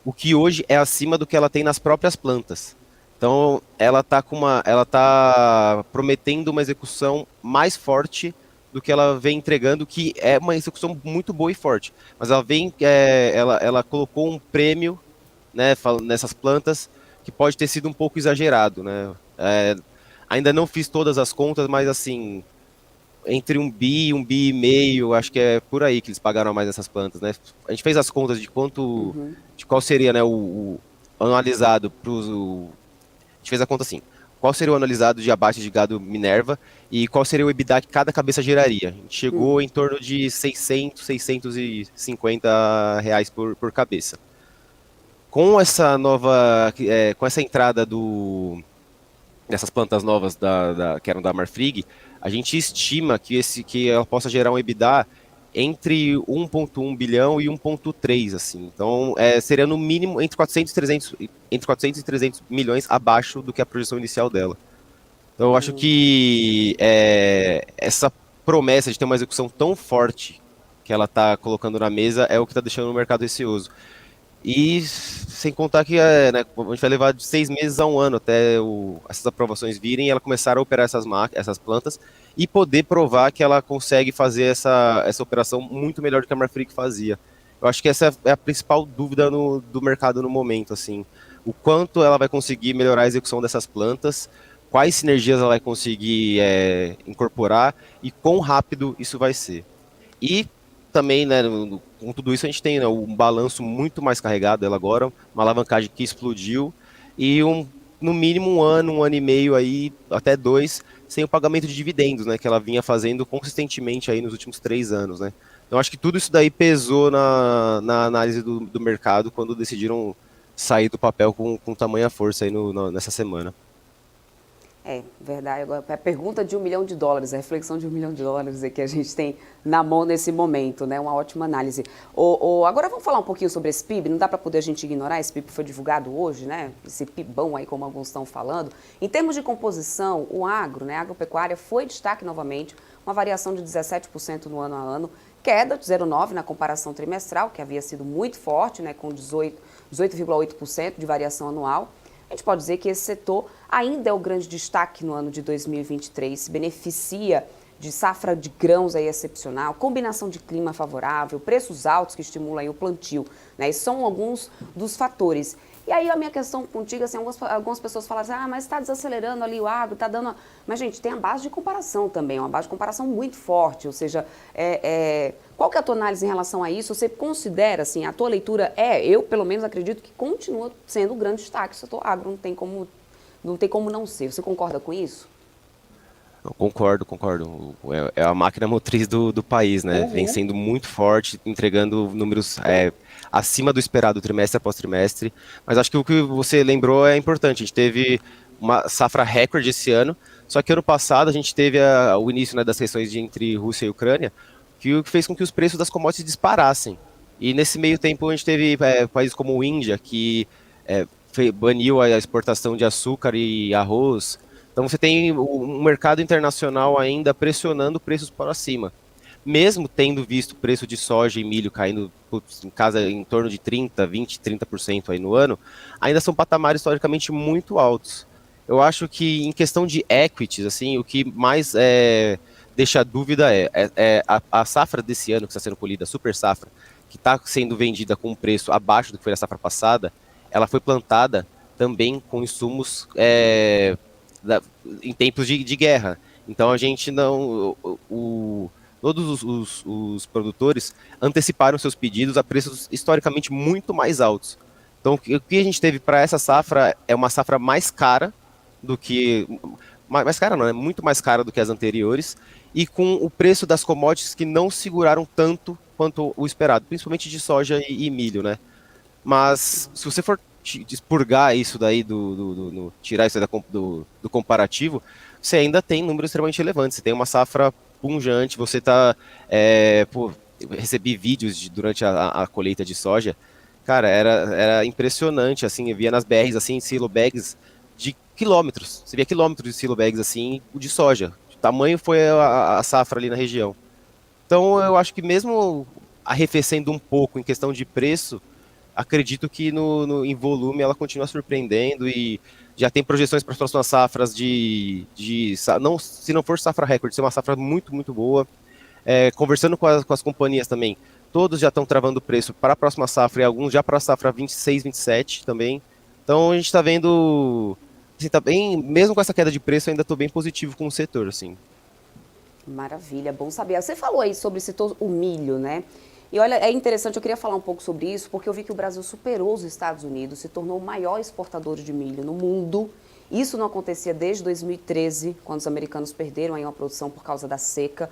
Speaker 8: o que hoje é acima do que ela tem nas próprias plantas. Então, ela tá prometendo uma execução mais forte do que ela vem entregando, que é uma execução muito boa e forte. Mas ela colocou um prêmio, né, nessas plantas que pode ter sido um pouco exagerado, né? Ainda não fiz todas as contas, mas assim, entre 1 bi e 1,5 bi, acho que é por aí que eles pagaram mais nessas plantas, né? A gente fez as contas de qual seria, né, o anualizado para a gente fez a conta assim, qual seria o analisado de abate de gado Minerva e qual seria o EBITDA que cada cabeça geraria. A gente chegou em torno de 600, 650 reais por cabeça. Com essa com essa entrada dessas plantas novas que eram da Marfrig, a gente estima que ela possa gerar um EBITDA entre 1,1 bilhão e 1,3, assim. Então, seria no mínimo entre 400 e 300 milhões abaixo do que a projeção inicial dela. Então, eu acho que essa promessa de ter uma execução tão forte que ela está colocando na mesa é o que está deixando o mercado receoso. E sem contar que né, a gente vai levar de 6 meses a 1 ano até essas aprovações virem e ela começar a operar essas plantas e poder provar que ela consegue fazer essa operação muito melhor do que a Marfrig fazia. Eu acho que essa é a principal dúvida do mercado no momento, assim. O quanto ela vai conseguir melhorar a execução dessas plantas, quais sinergias ela vai conseguir incorporar e quão rápido isso vai ser. E também, né, com tudo isso a gente tem, né, um balanço muito mais carregado dela agora, uma alavancagem que explodiu e no mínimo 1 ano, 1 ano e meio aí, até 2, sem o pagamento de dividendos, né, que ela vinha fazendo consistentemente aí nos últimos 3 anos, né. Então acho que tudo isso daí pesou na análise do mercado quando decidiram sair do papel com tamanha força aí nessa semana.
Speaker 2: É, verdade. Agora, a pergunta de $1 milhão, a reflexão de $1 milhão é que a gente tem na mão nesse momento, né? Uma ótima análise. Agora vamos falar um pouquinho sobre esse PIB. Não dá para poder a gente ignorar, esse PIB foi divulgado hoje, né? Esse PIBão aí, como alguns estão falando. Em termos de composição, o agro, né? A agropecuária foi destaque novamente, uma variação de 17% no ano a ano, queda de 0,9% na comparação trimestral, que havia sido muito forte, né? Com 18,8% de variação anual. A gente pode dizer que esse setor ainda é o grande destaque no ano de 2023, se beneficia de safra de grãos aí excepcional, combinação de clima favorável, preços altos que estimulam aí o plantio, né? Esses são alguns dos fatores. E aí a minha questão contigo, assim, algumas pessoas falam assim, mas está desacelerando ali o agro, está dando... Mas, gente, tem a base de comparação também, uma base de comparação muito forte, ou seja, qual que é a tua análise em relação a isso? Você considera, assim, a tua leitura eu pelo menos acredito que continua sendo o grande destaque, o setor agro não tem como não ser. Você concorda com isso?
Speaker 8: Eu concordo. É a máquina motriz do país, né? Vem sendo muito forte, entregando números acima do esperado trimestre após trimestre. Mas acho que o que você lembrou é importante. A gente teve uma safra recorde esse ano, só que ano passado a gente teve o início, né, das tensões entre Rússia e Ucrânia, que fez com que os preços das commodities disparassem. E nesse meio tempo a gente teve países como a Índia, que baniu a exportação de açúcar e arroz. Então você tem um mercado internacional ainda pressionando preços para cima. Mesmo tendo visto o preço de soja e milho caindo em torno de 30% aí no ano, ainda são patamares historicamente muito altos. Eu acho que em questão de equities, assim, o que mais deixa dúvida a safra desse ano que está sendo colhida, a super safra, que está sendo vendida com um preço abaixo do que foi a safra passada, ela foi plantada também com insumos em tempos de guerra. Então a gente não... todos os produtores anteciparam seus pedidos a preços historicamente muito mais altos. Então o que a gente teve para essa safra é uma safra mais cara do que... Mais cara não, é muito mais cara do que as anteriores, e com o preço das commodities que não seguraram tanto quanto o esperado, principalmente de soja e milho, né? Mas se você for expurgar isso daí, tirar isso do comparativo, você ainda tem números extremamente relevantes. Você tem uma safra punjante, você tá... eu recebi vídeos durante a colheita de soja, cara, era impressionante, assim, eu via nas BRs, assim, silo bags de quilômetros. Você via quilômetros de silo bags, assim, de soja. O tamanho foi a safra ali na região. Então, eu acho que mesmo arrefecendo um pouco em questão de preço, acredito que em volume ela continua surpreendendo e já tem projeções para as próximas safras se não for safra recorde, ser uma safra muito, muito boa. Conversando com as companhias também, todos já estão travando o preço para a próxima safra e alguns já para a safra 26, 27 também. Então a gente está vendo, assim, tá bem, mesmo com essa queda de preço, ainda estou bem positivo com o setor, assim.
Speaker 2: Maravilha, bom saber. Você falou aí sobre o milho, né? E olha, é interessante, eu queria falar um pouco sobre isso, porque eu vi que o Brasil superou os Estados Unidos, se tornou o maior exportador de milho no mundo. Isso não acontecia desde 2013, quando os americanos perderam aí uma produção por causa da seca.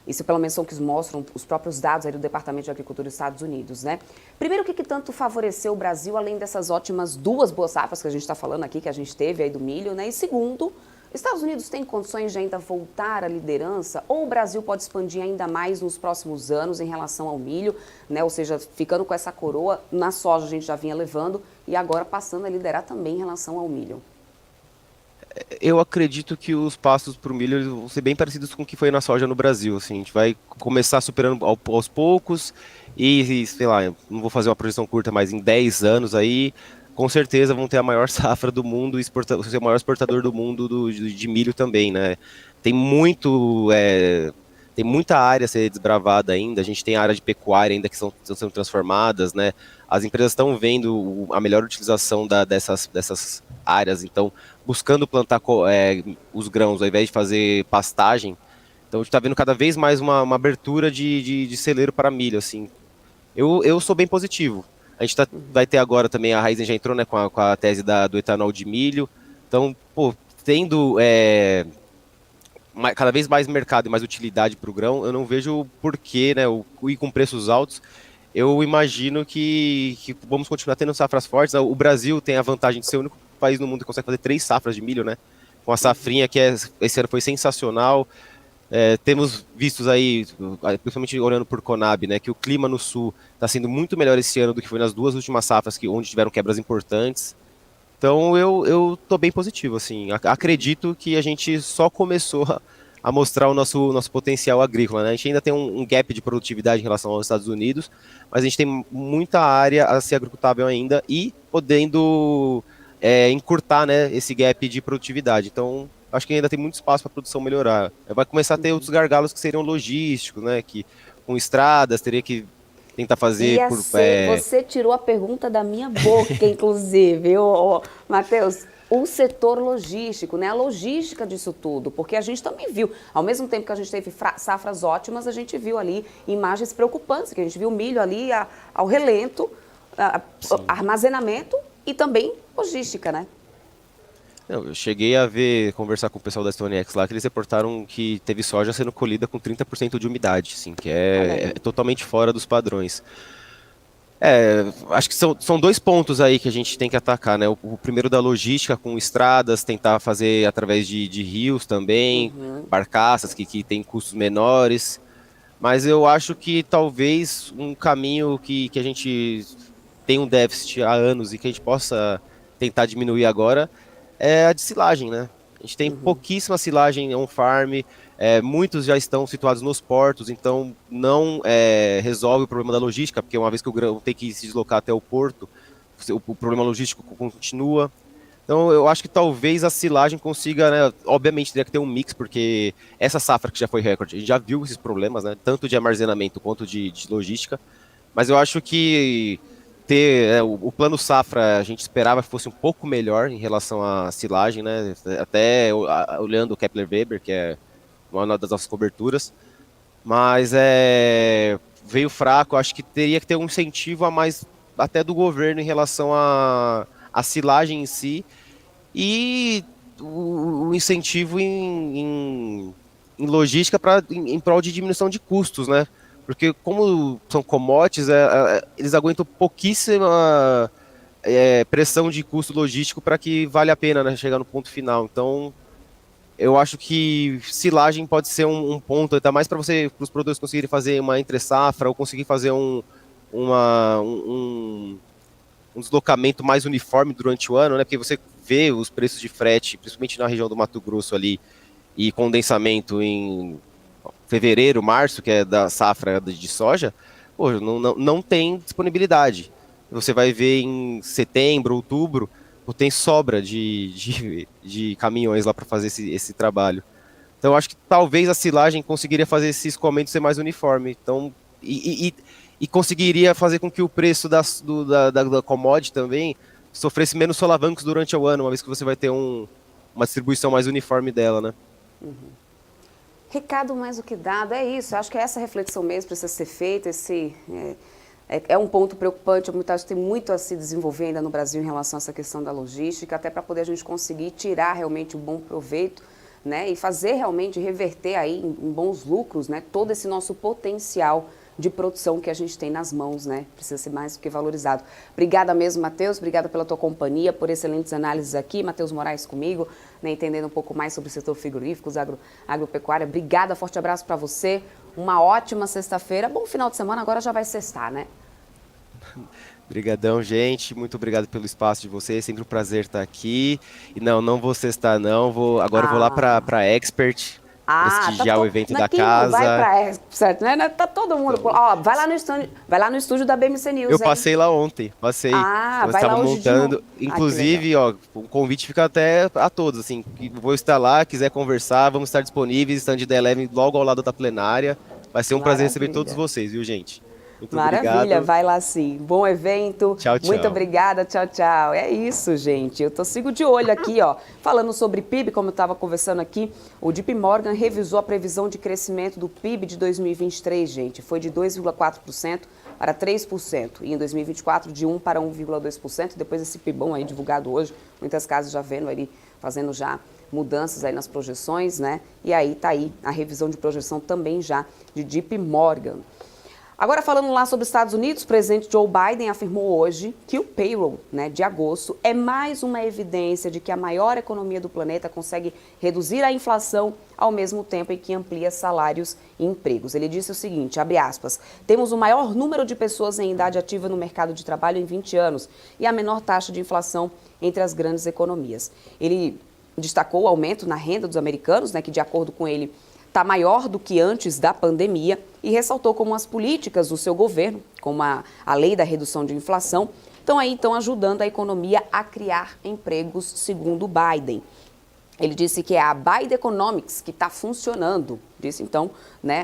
Speaker 2: Isso pelo menos são o que mostram os próprios dados aí do Departamento de Agricultura dos Estados Unidos, né? Primeiro, o que tanto favoreceu o Brasil, além dessas ótimas duas boas safras que a gente está falando aqui, que a gente teve aí do milho, né? E segundo, Estados Unidos tem condições de ainda voltar à liderança ou o Brasil pode expandir ainda mais nos próximos anos em relação ao milho, né? Ou seja, ficando com essa coroa, na soja a gente já vinha levando e agora passando a liderar também em relação ao milho.
Speaker 8: Eu acredito que os passos para o milho vão ser bem parecidos com o que foi na soja no Brasil. Assim, a gente vai começar superando aos poucos e, sei lá, não vou fazer uma projeção curta, mas em 10 anos aí, com certeza vão ter a maior safra do mundo, ser o maior exportador do mundo de milho também, né? Tem muita área a ser desbravada ainda, a gente tem a área de pecuária ainda que estão sendo transformadas, né? As empresas estão vendo a melhor utilização dessas áreas, então buscando plantar os grãos ao invés de fazer pastagem. Então a gente está vendo cada vez mais uma abertura de celeiro para milho, assim. Eu sou bem positivo. A gente vai ter agora também, a Raízen já entrou, né, com a tese do etanol de milho. Então, tendo cada vez mais mercado e mais utilidade para o grão, eu não vejo porquê, né, ir com preços altos. Eu imagino que vamos continuar tendo safras fortes. O Brasil tem a vantagem de ser o único país no mundo que consegue fazer 3 safras de milho, né? com a safrinha, que esse ano foi sensacional. Temos vistos aí, principalmente olhando por Conab, né, que o clima no sul está sendo muito melhor esse ano do que foi nas 2 últimas safras, onde tiveram quebras importantes. Então eu tô bem positivo, assim. Acredito que a gente só começou a mostrar o nosso potencial agrícola, né? A gente ainda tem um gap de produtividade em relação aos Estados Unidos, mas a gente tem muita área a ser agricultável ainda e podendo encurtar, né, esse gap de produtividade. Então, acho que ainda tem muito espaço para a produção melhorar. Vai começar a ter outros gargalos que seriam logísticos, né? Que com estradas teria que tentar fazer
Speaker 2: Você tirou a pergunta da minha boca, inclusive, Matheus. O setor logístico, né? A logística disso tudo, porque a gente também viu, ao mesmo tempo que a gente teve safras ótimas, a gente viu ali imagens preocupantes, que a gente viu milho ali ao relento, armazenamento e também logística, né?
Speaker 8: Eu cheguei a conversar com o pessoal da StoneX lá, que eles reportaram que teve soja sendo colhida com 30% de umidade, assim, que é totalmente fora dos padrões. Acho que são 2 pontos aí que a gente tem que atacar, né? O primeiro da logística, com estradas, tentar fazer através de rios também, barcaças que tem custos menores. Mas eu acho que talvez um caminho que a gente tem um déficit há anos e que a gente possa tentar diminuir agora é a de silagem, né? A gente tem pouquíssima silagem on-farm, muitos já estão situados nos portos, então não resolve o problema da logística, porque uma vez que o grão tem que se deslocar até o porto, o problema logístico continua. Então eu acho que talvez a silagem consiga, né? Obviamente teria que ter um mix, porque essa safra que já foi recorde, a gente já viu esses problemas, né? Tanto de armazenamento quanto de logística, mas eu acho que o plano safra a gente esperava que fosse um pouco melhor em relação à silagem, né? Até olhando o Kepler Weber, que é uma das nossas coberturas, mas veio fraco. Acho que teria que ter um incentivo a mais até do governo em relação à silagem em si e o incentivo em logística em prol de diminuição de custos, né? Porque como são commodities, eles aguentam pouquíssima pressão de custo logístico para que vale a pena, né, chegar no ponto final. Então, eu acho que silagem pode ser um ponto, até mais para os produtores conseguirem fazer uma entre-safra ou conseguir fazer um deslocamento mais uniforme durante o ano, né? Porque você vê os preços de frete, principalmente na região do Mato Grosso ali, e condensamento em fevereiro, março, que é da safra de soja, não tem disponibilidade. Você vai ver em setembro, outubro, tem sobra de caminhões lá para fazer esse trabalho. Então, eu acho que talvez a silagem conseguiria fazer esse escoamento ser mais uniforme. Então, e conseguiria fazer com que o preço da commodity também sofresse menos solavancos durante o ano, uma vez que você vai ter uma distribuição mais uniforme dela, né?
Speaker 2: Recado mais do que dado, é isso. Eu acho que essa reflexão mesmo precisa ser feita. É um ponto preocupante. Acho que tem muito a se desenvolver ainda no Brasil em relação a essa questão da logística, até para poder a gente conseguir tirar realmente um bom proveito, né, e fazer realmente reverter aí em bons lucros, né, todo esse nosso potencial de produção que a gente tem nas mãos, né? Precisa ser mais do que valorizado. Obrigada mesmo, Matheus. Obrigada pela tua companhia, por excelentes análises aqui. Matheus Moraes comigo, né, entendendo um pouco mais sobre o setor frigorífico, agropecuária. Obrigada, forte abraço para você. Uma ótima sexta-feira. Bom final de semana, agora já vai sextar, né?
Speaker 8: Obrigadão, gente. Muito obrigado pelo espaço de vocês. Sempre um prazer estar aqui. E não vou sextar, não. Agora eu vou lá para Expert. Prestigiar o evento da casa.
Speaker 2: Vai pra Expert, né? Tá todo mundo. Ó, vai lá no estúdio da BMC News.
Speaker 8: Eu passei lá ontem. Passei.
Speaker 2: Vai
Speaker 8: estava
Speaker 2: lá hoje
Speaker 8: montando. Inclusive, o convite fica até a todos, assim. Vou estar lá, quiser conversar, vamos estar disponíveis. Stand da Eleven logo ao lado da plenária. Vai ser um prazer receber todos vocês, viu, gente? Muito
Speaker 2: Maravilha,
Speaker 8: obrigado.
Speaker 2: Vai lá sim. Bom evento.
Speaker 8: Tchau, tchau.
Speaker 2: Muito obrigada, tchau, tchau. É isso, gente. Eu sigo de olho aqui, ó. Falando sobre PIB, como eu estava conversando aqui, o JP Morgan revisou a previsão de crescimento do PIB de 2023, gente. Foi de 2,4% para 3%. E em 2024, de 1% para 1,2%. Depois esse PIBão aí divulgado hoje, muitas casas já vendo ele, fazendo já mudanças aí nas projeções, né? E aí tá aí a revisão de projeção também já de JP Morgan. Agora, falando lá sobre os Estados Unidos, o presidente Joe Biden afirmou hoje que o payroll, de agosto é mais uma evidência de que a maior economia do planeta consegue reduzir a inflação ao mesmo tempo em que amplia salários e empregos. Ele disse o seguinte, abre aspas, temos o maior número de pessoas em idade ativa no mercado de trabalho em 20 anos e a menor taxa de inflação entre as grandes economias. Ele destacou o aumento na renda dos americanos, que de acordo com ele está maior do que antes da pandemia e ressaltou como as políticas do seu governo, como a lei da redução de inflação, estão ajudando a economia a criar empregos, segundo Biden. Ele disse que é a Bidenomics que está funcionando, disse então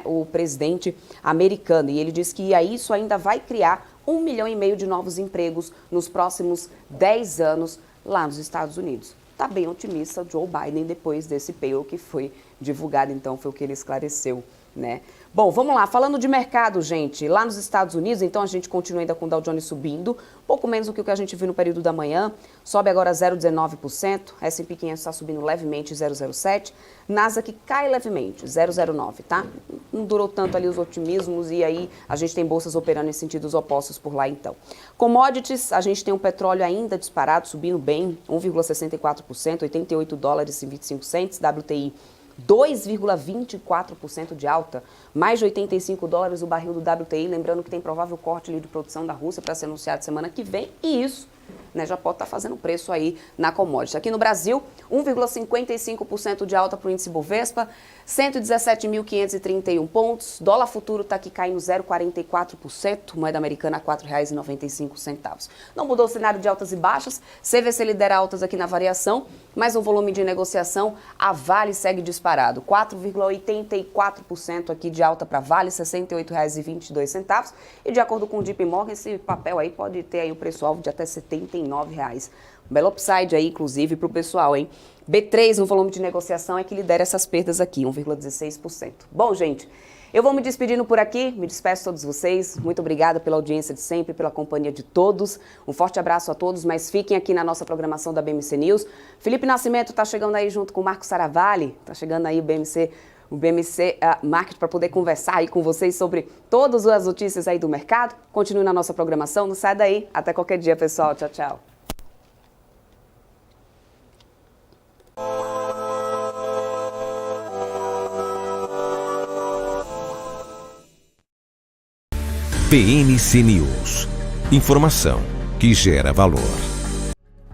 Speaker 2: o presidente americano. E ele disse que isso ainda vai criar 1,5 milhão de novos empregos nos próximos 10 anos lá nos Estados Unidos. Está bem otimista Joe Biden depois desse payroll que foi divulgado, então foi o que ele esclareceu, Bom, vamos lá, falando de mercado, gente, lá nos Estados Unidos, então a gente continua ainda com o Dow Jones subindo, pouco menos do que o que a gente viu no período da manhã, sobe agora 0,19%, S&P 500 está subindo levemente 0,07%, Nasdaq cai levemente, 0,09%, tá? Não durou tanto ali os otimismos e aí a gente tem bolsas operando em sentidos opostos por lá então. Commodities, a gente tem o petróleo ainda disparado, subindo bem, 1,64%, 88 dólares e 25 centes, WTI 2,24% de alta, mais de 85 dólares o barril do WTI, lembrando que tem provável corte ali de produção da Rússia para ser anunciado semana que vem, e isso já pode estar fazendo preço aí na commodity. Aqui no Brasil, 1,55% de alta para o índice Bovespa, 117.531 pontos, dólar futuro está aqui caindo 0,44%, moeda americana a R$ 4,95. Não mudou o cenário de altas e baixas, CVC lidera altas aqui na variação, mas o volume de negociação, a Vale segue disparado, 4,84% aqui de alta para Vale, R$ 68,22, e de acordo com o JP Morgan, esse papel aí pode ter aí o preço-alvo de até R$ 79. Um belo upside aí, inclusive, para o pessoal, hein? B3 no volume de negociação é que lidera essas perdas aqui, 1,16%. Bom, gente, eu vou me despedindo por aqui, me despeço de todos vocês. Muito obrigada pela audiência de sempre, pela companhia de todos. Um forte abraço a todos, mas fiquem aqui na nossa programação da BMC News. Felipe Nascimento está chegando aí junto com o Marcos Saravalli, está chegando aí o BMC Market para poder conversar aí com vocês sobre todas as notícias aí do mercado. Continue na nossa programação, não sai daí. Até qualquer dia, pessoal. Tchau, tchau.
Speaker 1: BMC News. Informação que gera valor.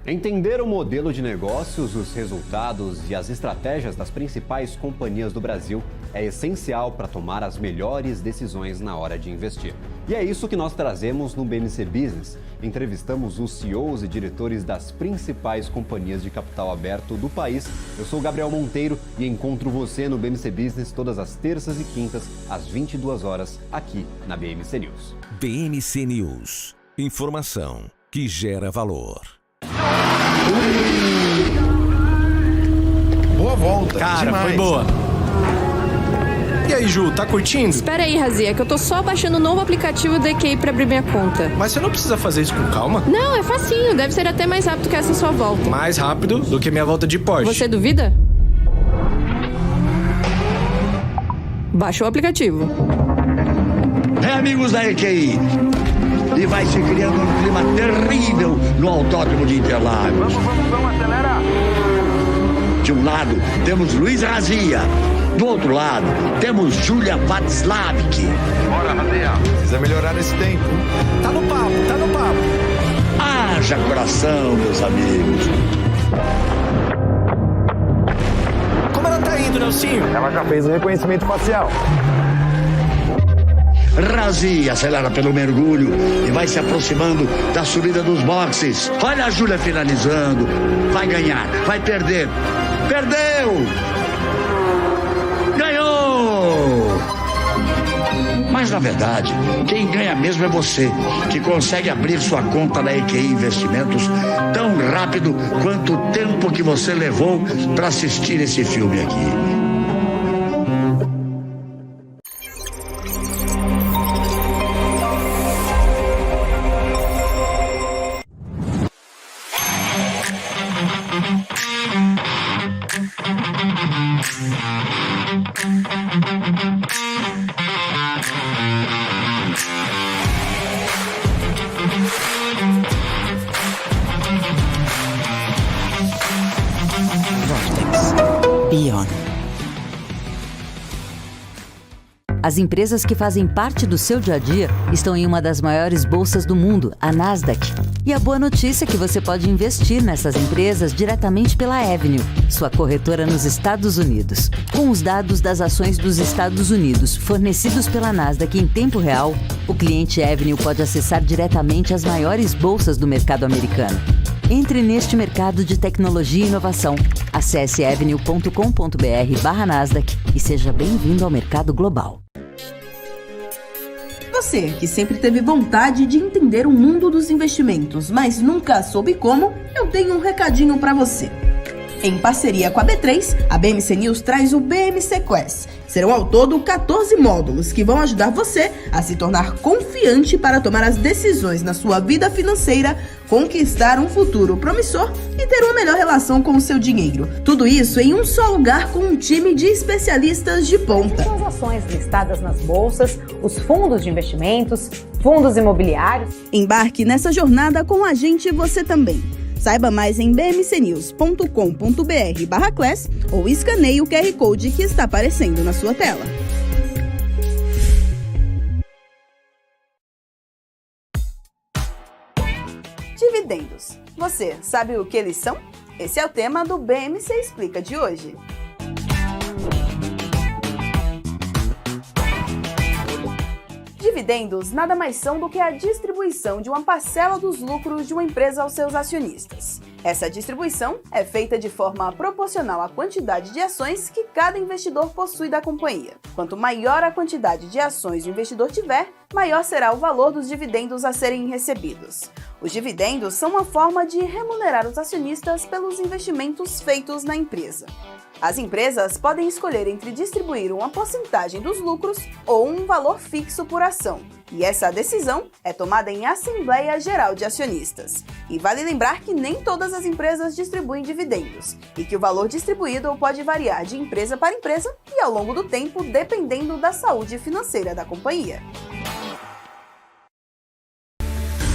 Speaker 9: Entender o modelo de negócios, os resultados e as estratégias das principais companhias do Brasil é essencial para tomar as melhores decisões na hora de investir. E é isso que nós trazemos no BMC Business. Entrevistamos os CEOs e diretores das principais companhias de capital aberto do país. Eu sou Gabriel Monteiro e encontro você no BMC Business todas as terças e quintas, às 22 horas, aqui na BMC News.
Speaker 1: BMC News. Informação que gera valor.
Speaker 10: Boa volta.
Speaker 11: Cara,
Speaker 10: demais.
Speaker 11: foi boa. E aí, Ju, tá curtindo?
Speaker 12: Espera aí, Razia, que eu tô só baixando o novo aplicativo da EQI pra abrir minha conta.
Speaker 11: Mas você não precisa fazer isso com calma?
Speaker 12: Não, é facinho. Deve ser até mais rápido que essa sua volta.
Speaker 11: Mais rápido do que minha volta de Porsche.
Speaker 12: Você duvida? Baixou o aplicativo.
Speaker 13: Amigos da EQI. E vai se criando um clima terrível no Autódromo de Interlagos.
Speaker 14: Vamos, acelera!
Speaker 13: De um lado, temos Luiz Razia. Do outro lado, temos Julia Václavik.
Speaker 14: Bora, Razia!
Speaker 10: Precisa melhorar esse tempo.
Speaker 11: Tá no papo, tá no papo.
Speaker 13: Haja coração, meus amigos.
Speaker 11: Como ela tá indo, Nelsinho?
Speaker 10: Ela já fez o reconhecimento facial.
Speaker 13: Razia acelera pelo mergulho e vai se aproximando da subida dos boxes. Olha a Júlia finalizando. Vai ganhar, vai perder. Perdeu! Ganhou! Mas na verdade, quem ganha mesmo é você, que consegue abrir sua conta na EQI Investimentos tão rápido quanto o tempo que você levou para assistir esse filme aqui.
Speaker 5: beyond.
Speaker 15: As empresas que fazem parte do seu dia a dia estão em uma das maiores bolsas do mundo, a Nasdaq. E a boa notícia é que você pode investir nessas empresas diretamente pela Avenue, sua corretora nos Estados Unidos. Com os dados das ações dos Estados Unidos fornecidos pela Nasdaq em tempo real, o cliente Avenue pode acessar diretamente as maiores bolsas do mercado americano. Entre neste mercado de tecnologia e inovação. Acesse avenue.com.br/Nasdaq e seja bem-vindo ao mercado global.
Speaker 16: Você que sempre teve vontade de entender o mundo dos investimentos, mas nunca soube como, eu tenho um recadinho para você. Em parceria com a B3, a BMC News traz o BMC Class. Serão ao todo 14 módulos que vão ajudar você a se tornar confiante para tomar as decisões na sua vida financeira, conquistar um futuro promissor e ter uma melhor relação com o seu dinheiro. Tudo isso em um só lugar com um time de especialistas de ponta.
Speaker 4: As ações listadas nas bolsas, os fundos de investimentos, fundos imobiliários.
Speaker 16: Embarque nessa jornada com a gente você também. Saiba mais em bmcnews.com.br/class ou escaneie o QR Code que está aparecendo na sua tela. Dividendos. Você sabe o que eles são? Esse é o tema do BMC Explica de hoje. Dividendos nada mais são do que a distribuição de uma parcela dos lucros de uma empresa aos seus acionistas. Essa distribuição é feita de forma proporcional à quantidade de ações que cada investidor possui da companhia. Quanto maior a quantidade de ações o investidor tiver, maior será o valor dos dividendos a serem recebidos. Os dividendos são uma forma de remunerar os acionistas pelos investimentos feitos na empresa. As empresas podem escolher entre distribuir uma porcentagem dos lucros ou um valor fixo por ação, e essa decisão é tomada em Assembleia Geral de Acionistas. E vale lembrar que nem todas as empresas distribuem dividendos, e que o valor distribuído pode variar de empresa para empresa e ao longo do tempo, dependendo da saúde financeira da companhia.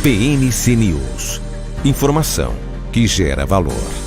Speaker 1: BMC News. Informação que gera valor.